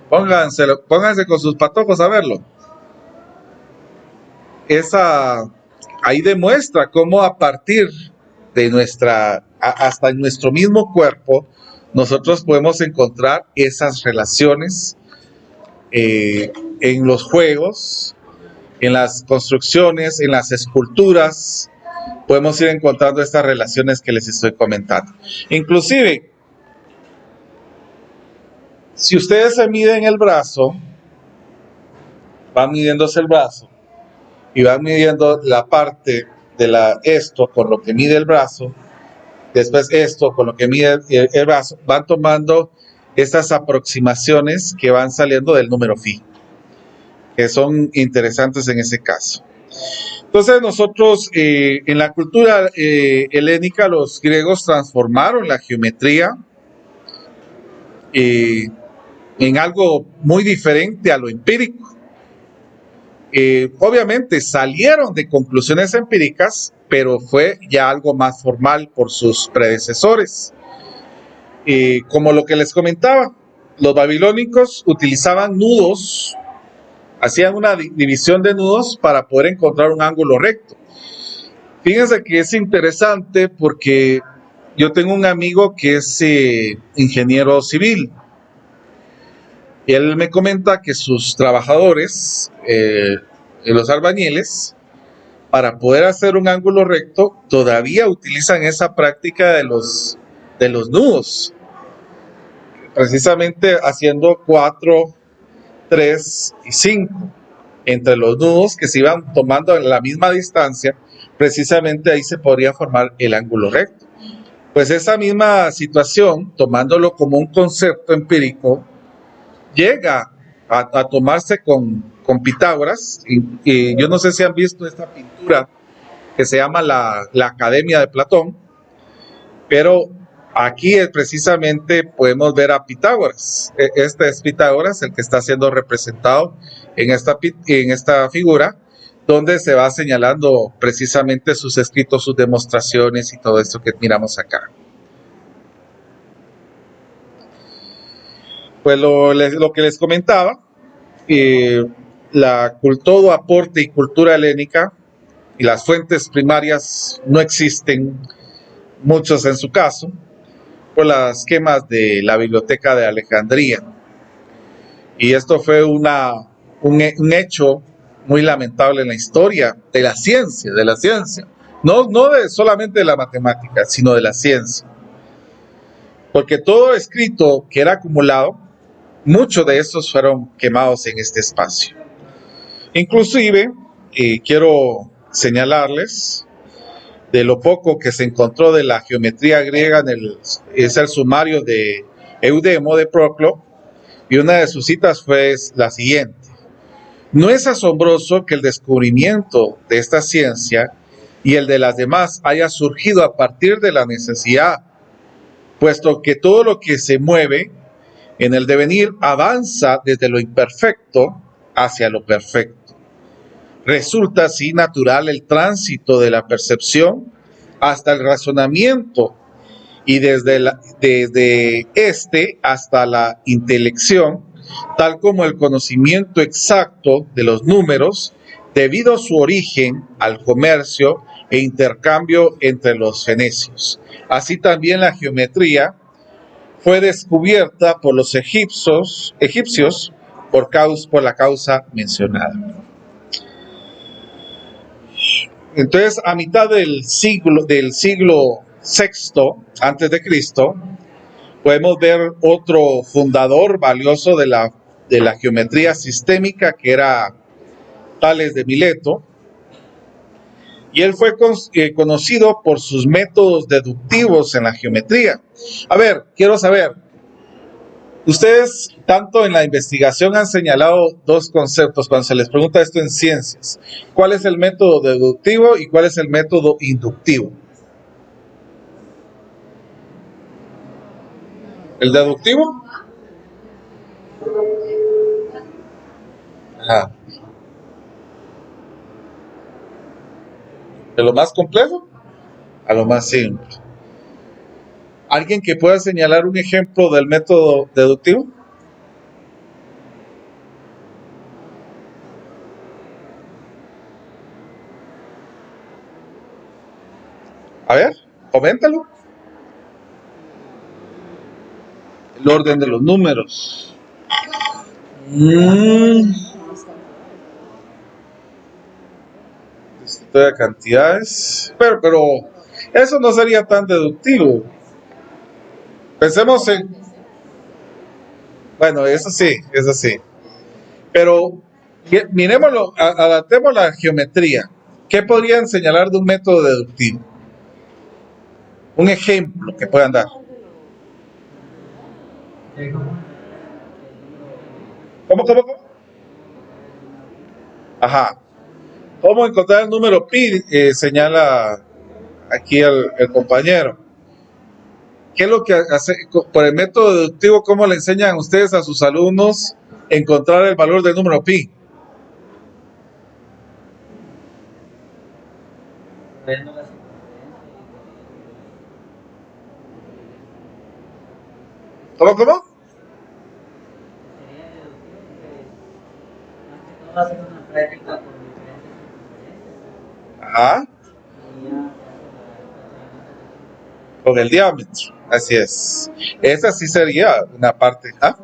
Pónganse con sus patojos a verlo. Ahí demuestra cómo a partir de hasta en nuestro mismo cuerpo, nosotros podemos encontrar esas relaciones en los juegos, en las construcciones, en las esculturas. Podemos ir encontrando estas relaciones que les estoy comentando. Inclusive, si ustedes se miden el brazo, van midiéndose el brazo y van midiendo la parte de esto con lo que mide el brazo, después esto con lo que mide el brazo, van tomando estas aproximaciones que van saliendo del número phi, que son interesantes en ese caso. Entonces nosotros en la cultura helénica los griegos transformaron la geometría en algo muy diferente a lo empírico. Obviamente salieron de conclusiones empíricas, pero fue ya algo más formal por sus predecesores. Como lo que les comentaba, los babilónicos utilizaban nudos, hacían una división de nudos para poder encontrar un ángulo recto. Fíjense que es interesante porque yo tengo un amigo que es ingeniero civil. Y él me comenta que sus trabajadores, los albañiles, para poder hacer un ángulo recto, todavía utilizan esa práctica de los nudos, precisamente haciendo 4, 3 y 5 entre los nudos que se iban tomando en la misma distancia. Precisamente ahí se podría formar el ángulo recto. Pues esa misma situación, tomándolo como un concepto empírico, llega a tomarse con Pitágoras. Y yo no sé si han visto esta pintura que se llama la Academia de Platón, pero aquí precisamente podemos ver a Pitágoras. Este es Pitágoras, el que está siendo representado en esta figura, donde se va señalando precisamente sus escritos, sus demostraciones y todo esto que miramos acá. Pues lo que les comentaba, todo aporte y cultura helénica y las fuentes primarias no existen, muchos en su caso, por las quemas de la Biblioteca de Alejandría. Y esto fue un hecho muy lamentable en la historia de la ciencia, no solamente de la matemática, sino de la ciencia. Porque todo escrito que era acumulado, muchos de estos fueron quemados en este espacio. Inclusive, quiero señalarles de lo poco que se encontró de la geometría griega es el sumario de Eudemo de Proclo, y una de sus citas fue la siguiente: no es asombroso que el descubrimiento de esta ciencia y el de las demás haya surgido a partir de la necesidad, puesto que todo lo que se mueve en el devenir avanza desde lo imperfecto hacia lo perfecto. Resulta así natural el tránsito de la percepción hasta el razonamiento y desde este hasta la intelección, tal como el conocimiento exacto de los números, debido a su origen al comercio e intercambio entre los fenicios. Así también la geometría fue descubierta por los egipcios por la causa mencionada. Entonces, a mitad del siglo VI antes de Cristo, podemos ver otro fundador valioso de la geometría sistémica, que era Tales de Mileto, y él fue conocido por sus métodos deductivos en la geometría. A ver, quiero saber, ustedes tanto en la investigación han señalado dos conceptos cuando se les pregunta esto en ciencias. ¿Cuál es el método deductivo y cuál es el método inductivo? ¿El deductivo? Ajá. ¿De lo más complejo a lo más simple? ¿Alguien que pueda señalar un ejemplo del método deductivo? A ver, coméntalo. El orden de los números. De cantidades. Pero eso no sería tan deductivo. Pensemos en... Bueno, eso sí. Pero miremoslo, adaptemos la geometría. ¿Qué podrían señalar de un método deductivo? Un ejemplo que puedan dar. ¿Cómo? Ajá. ¿Cómo encontrar el número pi? Señala aquí el compañero. ¿Qué es lo que hace por el método deductivo? ¿Cómo le enseñan ustedes a sus alumnos a encontrar el valor del número pi? ¿Cómo? Ajá. Con el diámetro. Así es. Esa sí sería una parte. ¿Ah?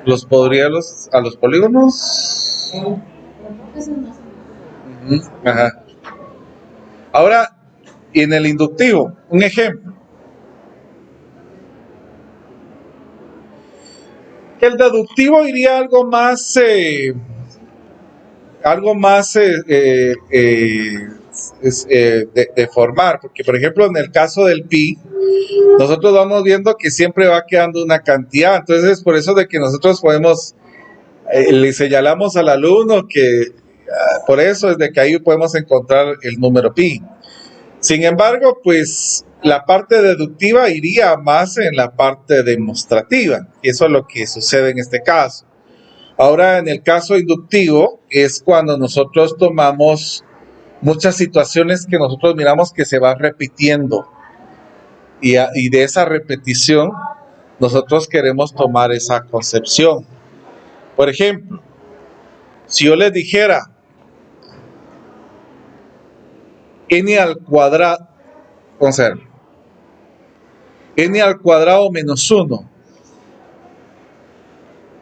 ¿Los podría a los polígonos? Ajá. Ahora, en el inductivo, un ejemplo. El deductivo iría algo más de formar, porque por ejemplo en el caso del pi, nosotros vamos viendo que siempre va quedando una cantidad, entonces es por eso de que nosotros podemos, le señalamos al alumno que por eso es de que ahí podemos encontrar el número pi. Sin embargo, pues la parte deductiva iría más en la parte demostrativa, y eso es lo que sucede en este caso. Ahora, en el caso inductivo, es cuando nosotros tomamos muchas situaciones que nosotros miramos que se van repitiendo, y de esa repetición nosotros queremos tomar esa concepción. Por ejemplo, si yo les dijera n al cuadrado, vamos a ver, n al cuadrado menos 1,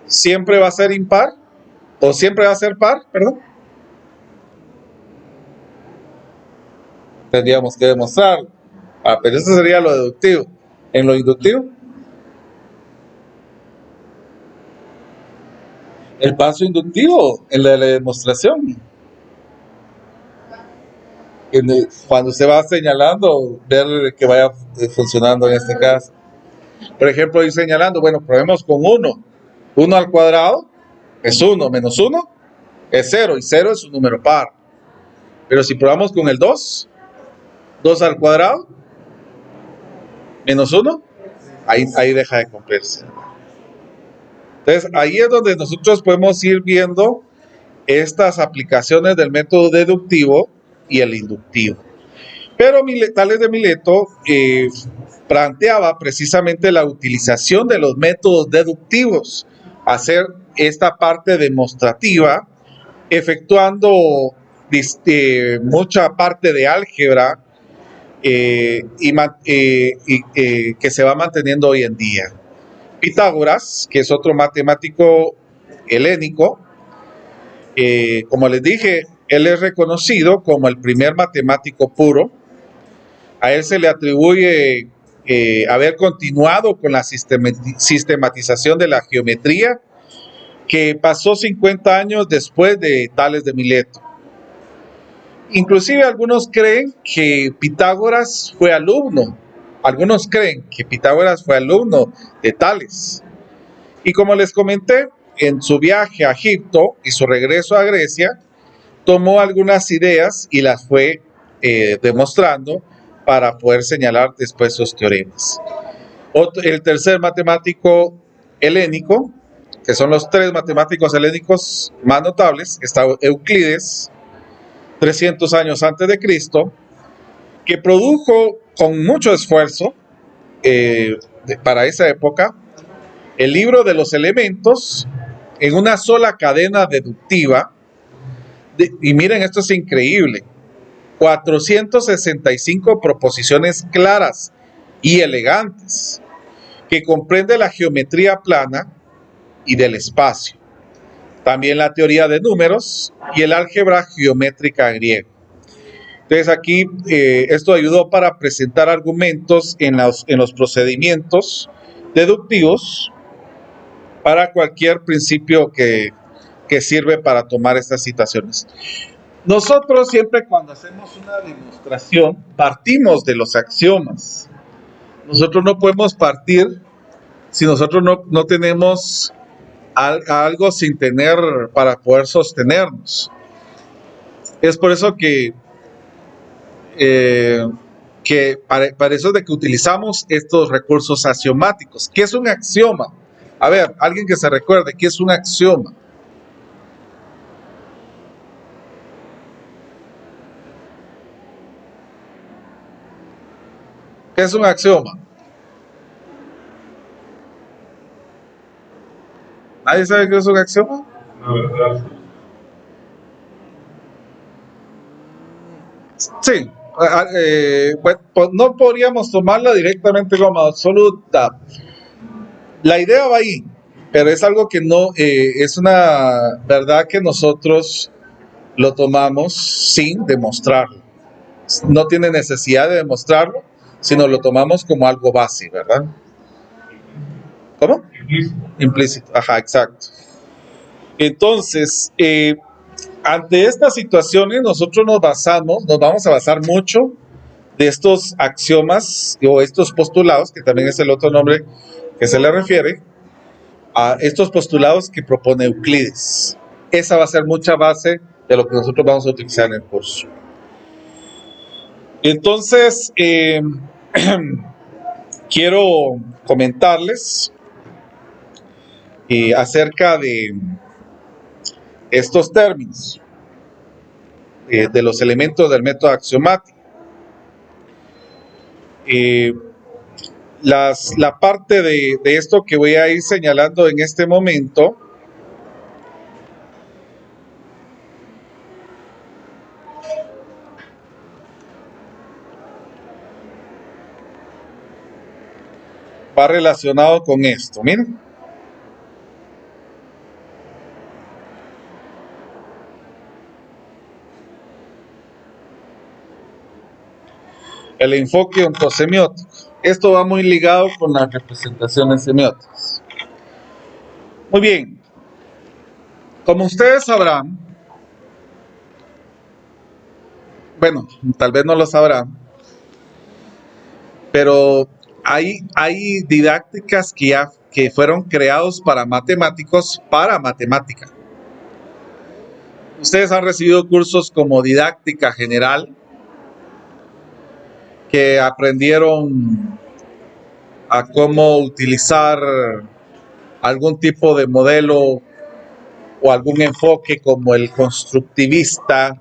¿siempre va a ser impar? ¿O siempre va a ser par? Perdón. Tendríamos que demostrarlo. Pero eso sería lo deductivo. En lo inductivo, el paso inductivo, en la demostración. Cuando se va señalando, ver que vaya funcionando en este caso. Por ejemplo, ir señalando, bueno, probemos con 1. 1 al cuadrado es 1, menos 1 es 0, y 0 es un número par. Pero si probamos con el 2, 2 al cuadrado menos 1, ahí deja de cumplirse. Entonces, ahí es donde nosotros podemos ir viendo estas aplicaciones del método deductivo y el inductivo. Pero Tales de Mileto planteaba precisamente la utilización de los métodos deductivos, hacer esta parte demostrativa, efectuando mucha parte de álgebra que se va manteniendo hoy en día. Pitágoras, que es otro matemático helénico, como les dije, él es reconocido como el primer matemático puro. A él se le atribuye haber continuado con la sistematización de la geometría, que pasó 50 años después de Tales de Mileto. Inclusive algunos creen que Pitágoras fue alumno. Algunos creen que Pitágoras fue alumno de Tales. Y como les comenté, en su viaje a Egipto y su regreso a Grecia, tomó algunas ideas y las fue demostrando para poder señalar después sus teoremas. El tercer matemático helénico, que son los 3 matemáticos helénicos más notables, está Euclides, 300 años antes de Cristo, que produjo con mucho esfuerzo para esa época el libro de los elementos en una sola cadena deductiva. Y miren, esto es increíble: 465 proposiciones claras y elegantes, que comprende la geometría plana y del espacio, también la teoría de números y el álgebra geométrica griego. Entonces aquí esto ayudó para presentar argumentos en los procedimientos deductivos para cualquier principio que sirve para tomar estas citaciones. Nosotros siempre cuando hacemos una demostración partimos de los axiomas. nosotros no podemos partir si nosotros no tenemos algo sin tener para poder sostenernos. Es por eso para eso de que utilizamos estos recursos axiomáticos. ¿Qué es un axioma? A ver, alguien que se recuerde, ¿qué es un axioma? ¿Qué es un axioma? ¿Nadie sabe qué es un axioma? Sí, pues no podríamos tomarla directamente como absoluta. La idea va ahí, pero es algo que no, es una verdad que nosotros lo tomamos sin demostrarlo. No tiene necesidad de demostrarlo, sino lo tomamos como algo base, ¿verdad? ¿Cómo? Implícito, ajá, exacto. Entonces, ante estas situaciones nosotros nos vamos a basar mucho de estos axiomas o estos postulados, que también es el otro nombre que se le refiere, a estos postulados que propone Euclides. Esa va a ser mucha base de lo que nosotros vamos a utilizar en el curso. Entonces, quiero comentarles acerca de estos términos, de los elementos del método axiomático. La parte de esto que voy a ir señalando en este momento va relacionado con esto. Miren. El enfoque ontosemiótico. Esto va muy ligado con las representaciones semióticas. Muy bien. Como ustedes sabrán, bueno, tal vez no lo sabrán, pero hay didácticas que fueron creados para matemáticos para matemática. Ustedes han recibido cursos como didáctica general, que aprendieron a cómo utilizar algún tipo de modelo o algún enfoque como el constructivista,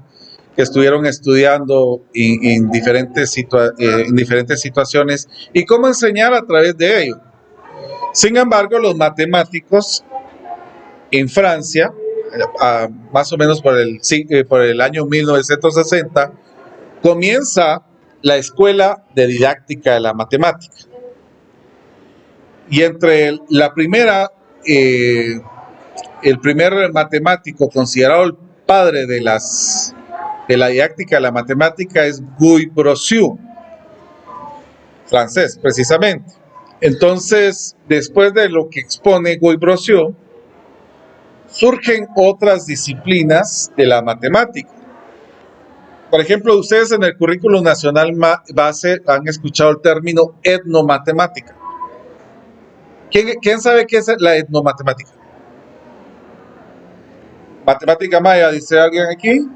que estuvieron estudiando en diferentes situaciones y cómo enseñar a través de ello. Sin embargo, los matemáticos en Francia, más o menos por el año 1960, comienza la escuela de didáctica de la matemática. Y entre la primera, el primer matemático considerado el padre de la didáctica de la matemática es Guy Brossieux, francés precisamente. Entonces, después de lo que expone Guy Brossieux, surgen otras disciplinas de la matemática. Por ejemplo, ustedes en el currículum nacional base han escuchado el término etnomatemática. ¿Quién sabe qué es la etnomatemática? Matemática maya, dice alguien aquí.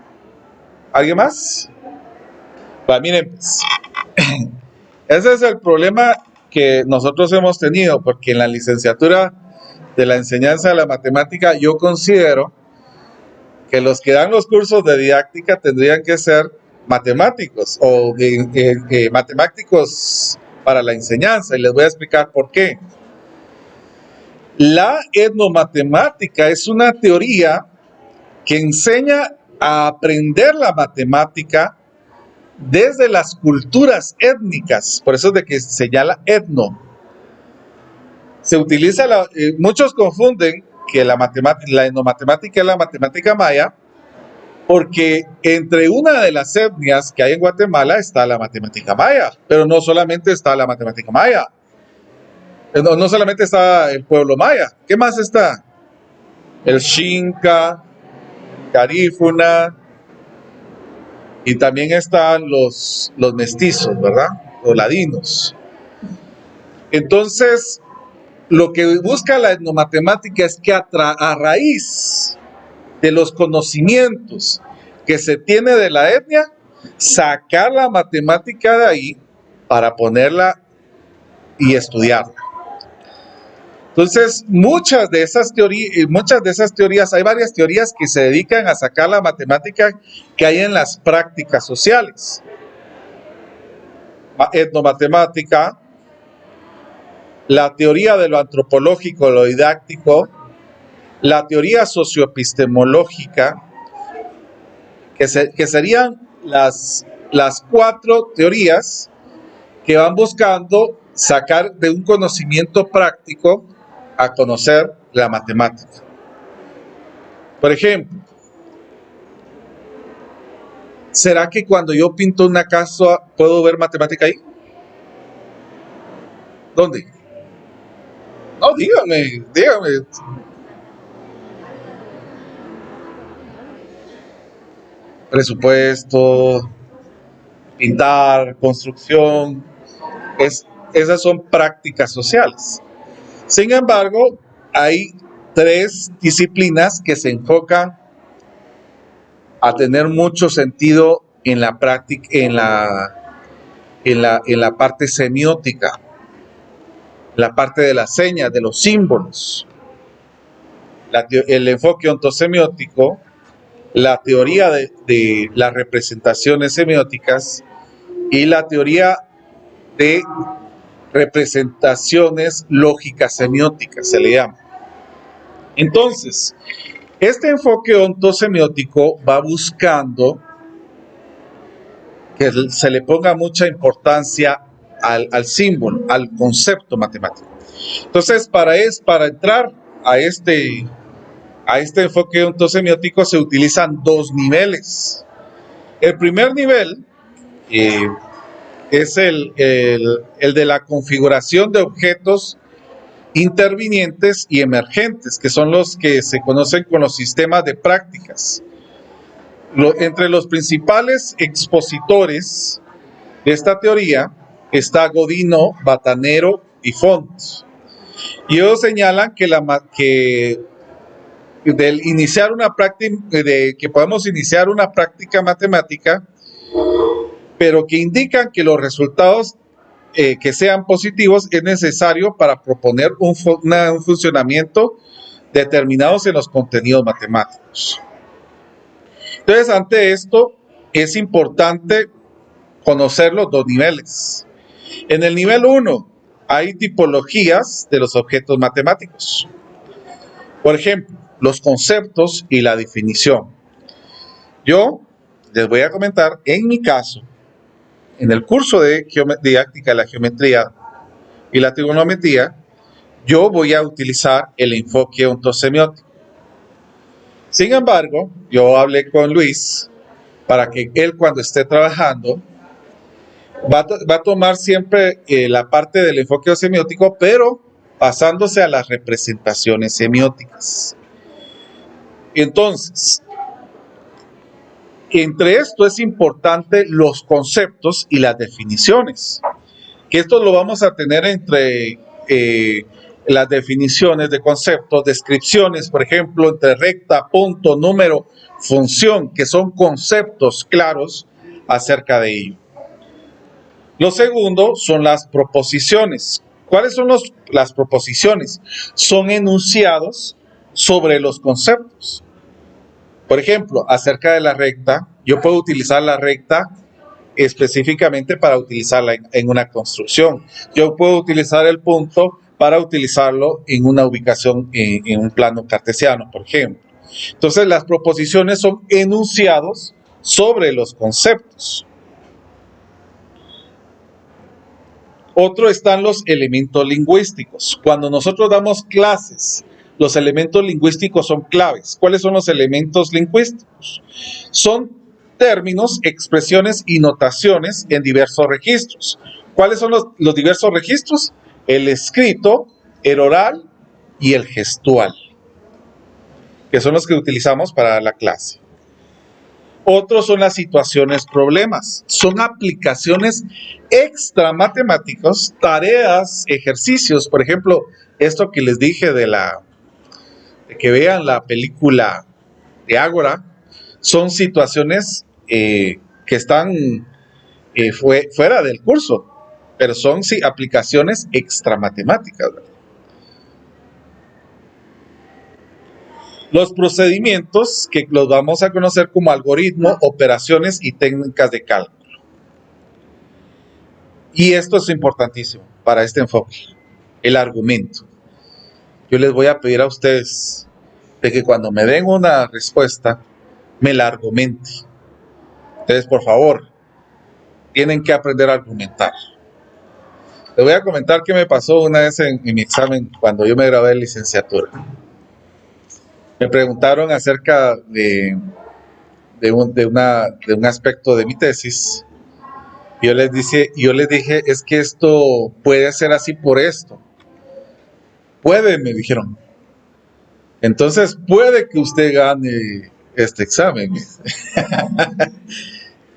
¿Alguien más? Pues miren, pues, ese es el problema que nosotros hemos tenido, porque en la licenciatura de la enseñanza de la matemática yo considero que los que dan los cursos de didáctica tendrían que ser matemáticos o matemáticos para la enseñanza, y les voy a explicar por qué. La etnomatemática es una teoría que enseña a aprender la matemática desde las culturas étnicas, por eso es de que se llama etno. Se utiliza, muchos confunden que la etnomatemática es la matemática maya, porque entre una de las etnias que hay en Guatemala está la matemática maya, pero no solamente está la matemática maya, no solamente está el pueblo maya, ¿qué más está? El Xinca, Garífuna, y también están los mestizos, ¿verdad? Los ladinos. Entonces, lo que busca la etnomatemática es que a raíz de los conocimientos que se tiene de la etnia, sacar la matemática de ahí para ponerla y estudiarla. Entonces, muchas de esas teorías, hay varias teorías que se dedican a sacar la matemática que hay en las prácticas sociales. Etnomatemática, la teoría de lo antropológico, lo didáctico, la teoría socioepistemológica, que serían las 4 teorías que van buscando sacar de un conocimiento práctico a conocer la matemática. Por ejemplo, ¿será que cuando yo pinto una casa puedo ver matemática ahí? ¿Dónde? No, dígame. Presupuesto, pintar, construcción, esas son prácticas sociales. Sin embargo, hay 3 disciplinas que se enfocan a tener mucho sentido en la práctica, en la parte semiótica, la parte de las señas, de los símbolos, el enfoque ontosemiótico, la teoría de las representaciones semióticas y la teoría de representaciones lógicas semióticas, se le llama. Entonces, este enfoque ontosemiótico va buscando que se le ponga mucha importancia al símbolo, al concepto matemático. Entonces, para entrar a este enfoque ontosemiótico se utilizan 2 niveles. El primer nivel es el de la configuración de objetos intervinientes y emergentes, que son los que se conocen con los sistemas de prácticas. Entre los principales expositores de esta teoría está Godino, Batanero y Font. Y ellos señalan que que podemos iniciar una práctica matemática, pero que indican que los resultados que sean positivos es necesario para proponer un funcionamiento determinados en los contenidos matemáticos. Entonces, ante esto, es importante conocer los 2 niveles. En el nivel 1 hay tipologías de los objetos matemáticos. Por ejemplo, los conceptos y la definición. Yo les voy a comentar, en mi caso, en el curso de didáctica de la geometría y la trigonometría, yo voy a utilizar el enfoque ontosemiótico. Sin embargo, yo hablé con Luis para que él, cuando esté trabajando, va a tomar siempre la parte del enfoque semiótico, pero pasándose a las representaciones semióticas. Entonces, entre esto es importante los conceptos y las definiciones, que esto lo vamos a tener entre las definiciones de conceptos, descripciones, por ejemplo, entre recta, punto, número, función, que son conceptos claros acerca de ello. Lo segundo son las proposiciones. ¿Cuáles son las proposiciones? Son enunciados sobre los conceptos. Por ejemplo, acerca de la recta, yo puedo utilizar la recta específicamente para utilizarla en una construcción. Yo puedo utilizar el punto para utilizarlo en una ubicación en un plano cartesiano, por ejemplo. Entonces, las proposiciones son enunciados sobre los conceptos. Otro están los elementos lingüísticos. Cuando nosotros damos clases, los elementos lingüísticos son claves. ¿Cuáles son los elementos lingüísticos? Son términos, expresiones y notaciones en diversos registros. ¿Cuáles son los diversos registros? El escrito, el oral y el gestual, que son los que utilizamos para la clase. Otros son las situaciones problemas. Son aplicaciones extra matemáticas, tareas, ejercicios. Por ejemplo, esto que les dije de que vean la película de Ágora, son situaciones que están fuera del curso, pero son sí, aplicaciones extra matemáticas, ¿verdad? Los procedimientos que los vamos a conocer como algoritmo, operaciones y técnicas de cálculo. Y esto es importantísimo para este enfoque, el argumento. Yo les voy a pedir a ustedes de que cuando me den una respuesta, me la argumente. Entonces, por favor, tienen que aprender a argumentar. Les voy a comentar qué me pasó una vez en mi examen cuando yo me gradué de licenciatura. Me preguntaron acerca de un aspecto de mi tesis. Y yo les dije, es que esto puede ser así por esto. Puede, me dijeron. Entonces, puede que usted gane este examen.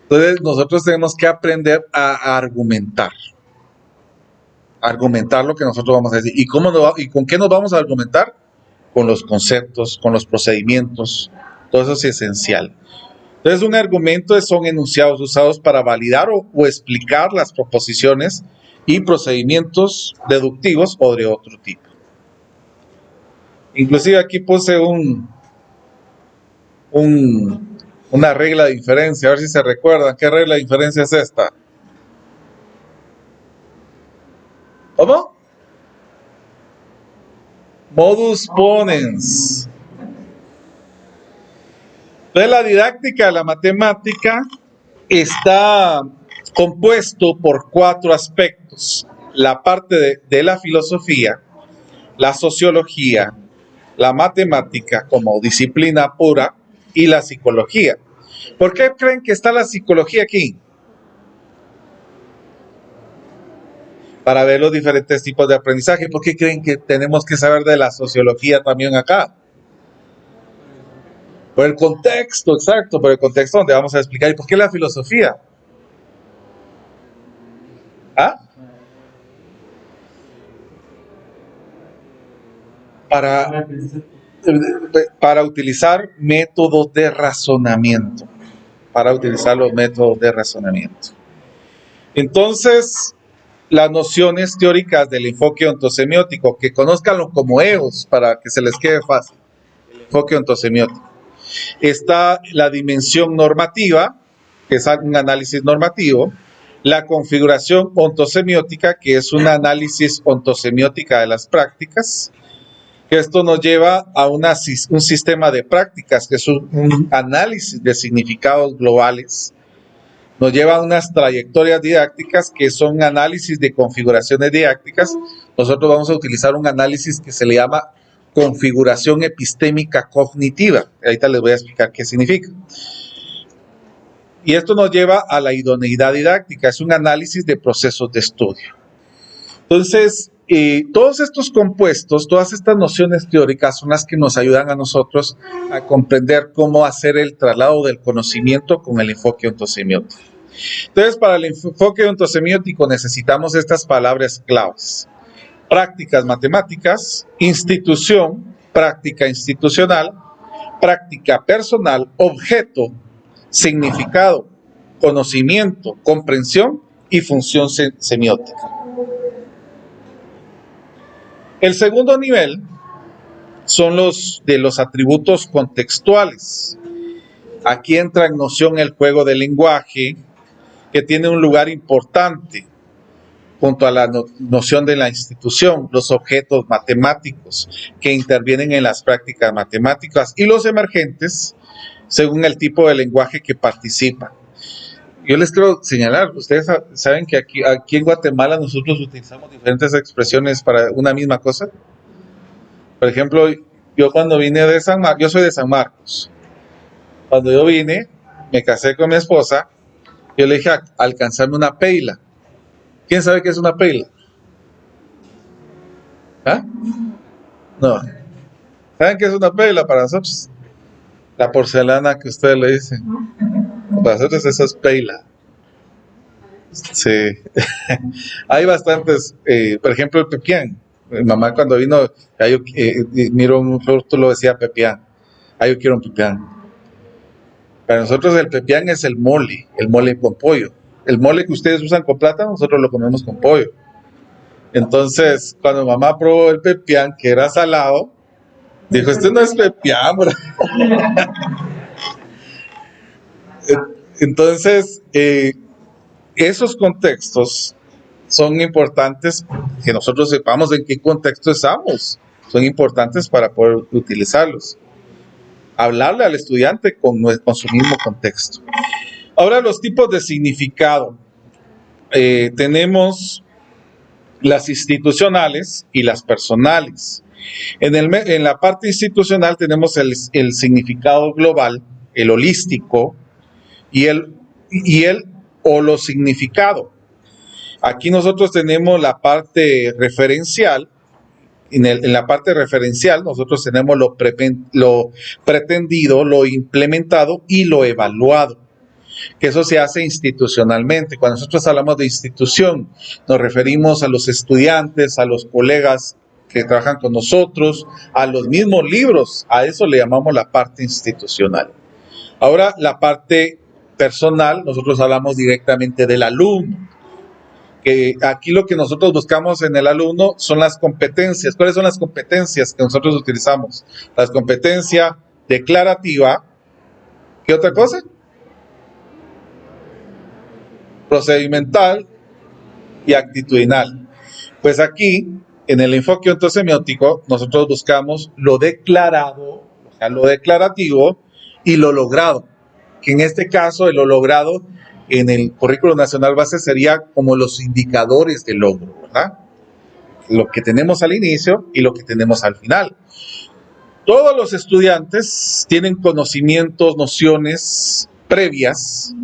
Entonces, nosotros tenemos que aprender a argumentar. Argumentar lo que nosotros vamos a decir. ¿Y con qué nos vamos a argumentar? Con los conceptos, con los procedimientos. Todo eso es esencial. Entonces, un argumento son enunciados usados para validar o explicar las proposiciones y procedimientos deductivos o de otro tipo. Inclusive aquí puse una regla de inferencia, a ver si se recuerdan. ¿Qué regla de inferencia es esta? ¿Cómo? Modus ponens. Entonces, la didáctica de la matemática está compuesto por 4 aspectos. La parte de la filosofía, la sociología, la matemática como disciplina pura y la psicología. ¿Por qué creen que está la psicología aquí? Para ver los diferentes tipos de aprendizaje. ¿Por qué creen que tenemos que saber de la sociología también acá? Por el contexto, exacto, por el contexto donde vamos a explicar. ¿Y por qué la filosofía? ¿Ah? Para utilizar métodos de razonamiento. Para utilizar los métodos de razonamiento. Entonces, las nociones teóricas del enfoque ontosemiótico, que conozcanlo como EOS para que se les quede fácil. El enfoque ontosemiótico. Está la dimensión normativa, que es un análisis normativo, la configuración ontosemiótica, que es un análisis ontosemiótica de las prácticas, que esto nos lleva a un sistema de prácticas, que es un análisis de significados globales, nos lleva a unas trayectorias didácticas, que son análisis de configuraciones didácticas. Nosotros vamos a utilizar un análisis que se le llama configuración epistémica cognitiva. Ahorita les voy a explicar qué significa. Y esto nos lleva a la idoneidad didáctica, es un análisis de procesos de estudio. Entonces, todos estos compuestos, todas estas nociones teóricas son las que nos ayudan a nosotros a comprender cómo hacer el traslado del conocimiento con el enfoque ontosemiótico. Entonces, para el enfoque ontosemiótico necesitamos estas palabras claves. Prácticas matemáticas, institución, práctica institucional, práctica personal, objeto, significado, conocimiento, comprensión y función semiótica. El segundo nivel son los de los atributos contextuales. Aquí entra en noción el juego del lenguaje, que tiene un lugar importante junto a la noción de la institución, los objetos matemáticos que intervienen en las prácticas matemáticas y los emergentes según el tipo de lenguaje que participan. Yo les quiero señalar, ustedes saben que aquí en Guatemala nosotros utilizamos diferentes expresiones para una misma cosa. Por ejemplo, yo cuando vine de yo soy de San Marcos. Cuando yo vine, me casé con mi esposa, yo le dije, alcanzarme una peila. ¿Quién sabe qué es una peila? ¿Ah? No. ¿Saben qué es una peila para nosotros? La porcelana que ustedes le dicen. Para nosotros eso es peila. Sí. Hay bastantes, por ejemplo, el pepián. Mi mamá cuando vino, miro un producto, lo decía pepián. Yo quiero un pepián. Para nosotros el pepián es el mole con pollo. El mole que ustedes usan con plátano, nosotros lo comemos con pollo. Entonces, cuando mamá probó el pepián, que era salado, dijo, este no es pepián, bro. Entonces, esos contextos son importantes, que nosotros sepamos en qué contexto estamos. Son importantes para poder utilizarlos. Hablarle al estudiante con su mismo contexto. Ahora, los tipos de significado. Tenemos las institucionales y las personales. En la parte institucional tenemos el significado global, el holístico y el holosignificado. Aquí nosotros tenemos la parte referencial. En la parte referencial nosotros tenemos lo pretendido, lo implementado y lo evaluado, que eso se hace institucionalmente. Cuando nosotros hablamos de institución, nos referimos a los estudiantes, a los colegas que trabajan con nosotros, a los mismos libros, a eso le llamamos la parte institucional. Ahora, la parte personal, nosotros hablamos directamente del alumno. Que aquí lo que nosotros buscamos en el alumno son las competencias. ¿Cuáles son las competencias que nosotros utilizamos? Las competencias declarativa. ¿Qué otra cosa? Procedimental y actitudinal. Pues aquí, en el enfoque ontosemiótico, nosotros buscamos lo declarado, o sea, lo declarativo y lo logrado. Que en este caso, lo logrado en el currículo nacional base sería como los indicadores de logro, ¿verdad? Lo que tenemos al inicio y lo que tenemos al final. Todos los estudiantes tienen conocimientos, nociones previas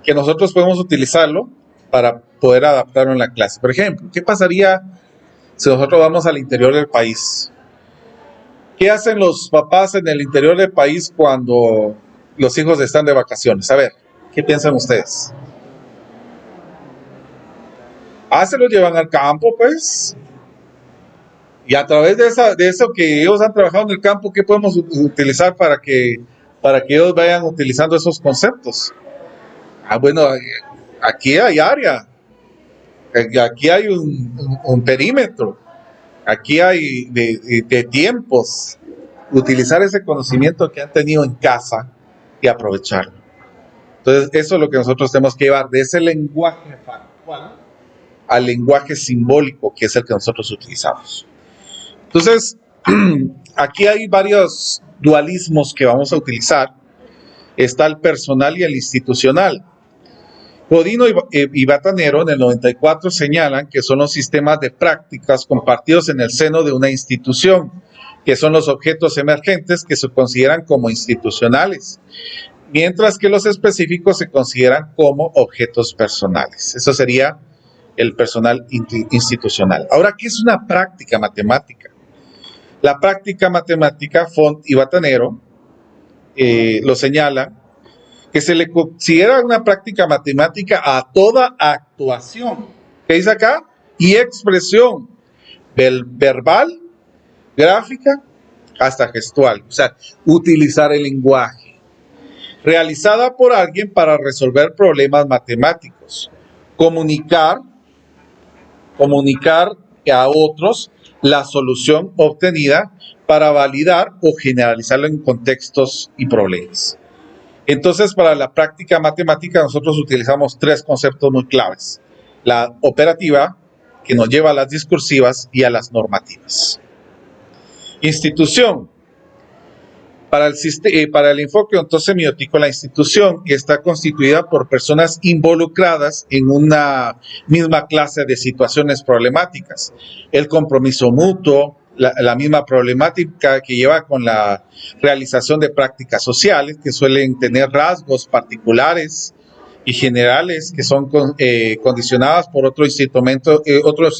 que nosotros podemos utilizarlo para poder adaptarlo en la clase. Por ejemplo, ¿qué pasaría si nosotros vamos al interior del país? ¿Qué hacen los papás en el interior del país cuando los hijos están de vacaciones? A ver, ¿qué piensan ustedes? Se los llevan al campo, pues. Y a través de eso que ellos han trabajado en el campo, ¿qué podemos utilizar para que ellos vayan utilizando esos conceptos? Bueno, aquí hay área. Aquí hay un perímetro. Aquí hay de tiempos. Utilizar ese conocimiento que han tenido en casa y aprovecharlo. Entonces, eso es lo que nosotros tenemos que llevar de ese lenguaje factual al lenguaje simbólico, que es el que nosotros utilizamos. Entonces, aquí hay varios dualismos que vamos a utilizar. Está el personal y el institucional. Godino y Batanero en el 94 señalan que son los sistemas de prácticas compartidos en el seno de una institución, que son los objetos emergentes que se consideran como institucionales, mientras que los específicos se consideran como objetos personales. Eso sería el personal institucional. Ahora, ¿qué es una práctica matemática? La práctica matemática, Font y Batanero lo señalan, que se le considera una práctica matemática a toda actuación, ¿qué dice acá? Y expresión verbal, gráfica, hasta gestual. O sea, utilizar el lenguaje. Realizada por alguien para resolver problemas matemáticos. Comunicar a otros la solución obtenida para validar o generalizarlo en contextos y problemas. Entonces, para la práctica matemática nosotros utilizamos tres conceptos muy claves. La operativa, que nos lleva a las discursivas y a las normativas. Institución. Para el enfoque ontosemiótico, la institución está constituida por personas involucradas en una misma clase de situaciones problemáticas. El compromiso mutuo, la misma problemática que lleva con la realización de prácticas sociales, que suelen tener rasgos particulares y generales que son condicionadas por otros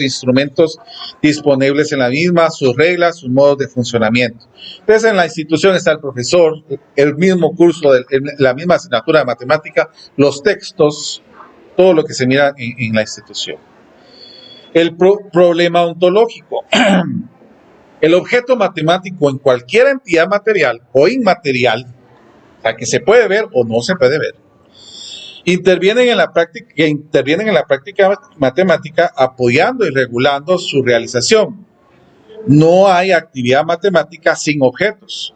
instrumentos disponibles en la misma, sus reglas, sus modos de funcionamiento. Entonces, en la institución está el profesor, el mismo curso, la misma asignatura de matemática, los textos, todo lo que se mira en la institución. El problema ontológico. El objeto matemático en cualquier entidad material o inmaterial, o sea, que se puede ver o no se puede ver, intervienen en la práctica matemática apoyando y regulando su realización. No hay actividad matemática sin objetos.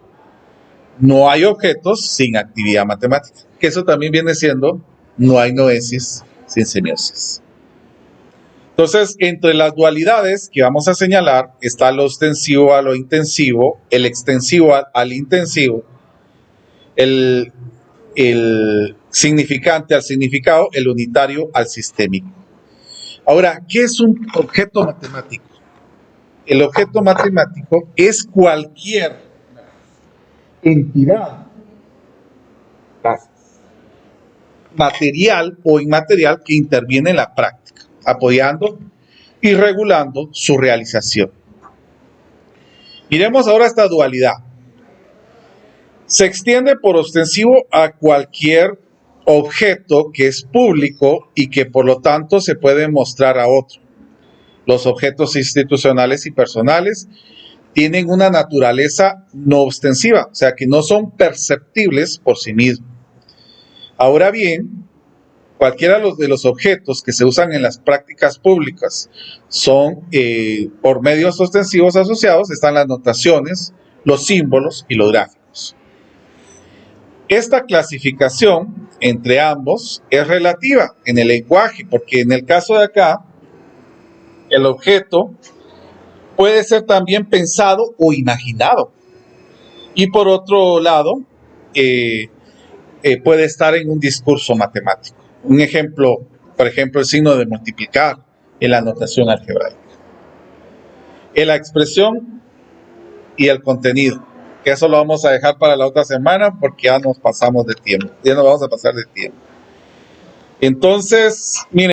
No hay objetos sin actividad matemática. Que eso también viene siendo, no hay noesis sin semiosis. Entonces, entre las dualidades que vamos a señalar está lo ostensivo a lo intensivo, el extensivo al intensivo, el significante al significado, el unitario al sistémico. Ahora, ¿qué es un objeto matemático? El objeto matemático es cualquier entidad material o inmaterial que interviene en la práctica, apoyando y regulando su realización. Miremos ahora esta dualidad. Se extiende por ostensivo a cualquier objeto que es público y que por lo tanto se puede mostrar a otro. Los objetos institucionales y personales tienen una naturaleza no ostensiva, o sea que no son perceptibles por sí mismos. Ahora bien, cualquiera de los objetos que se usan en las prácticas públicas son por medios ostensivos asociados, están las notaciones, los símbolos y los gráficos. Esta clasificación entre ambos es relativa en el lenguaje, porque en el caso de acá, el objeto puede ser también pensado o imaginado. Y por otro lado, puede estar en un discurso matemático. Un ejemplo, por ejemplo, el signo de multiplicar en la notación algebraica. En la expresión y el contenido, que eso lo vamos a dejar para la otra semana porque ya nos pasamos de tiempo, ya nos vamos a pasar de tiempo. Entonces, miren,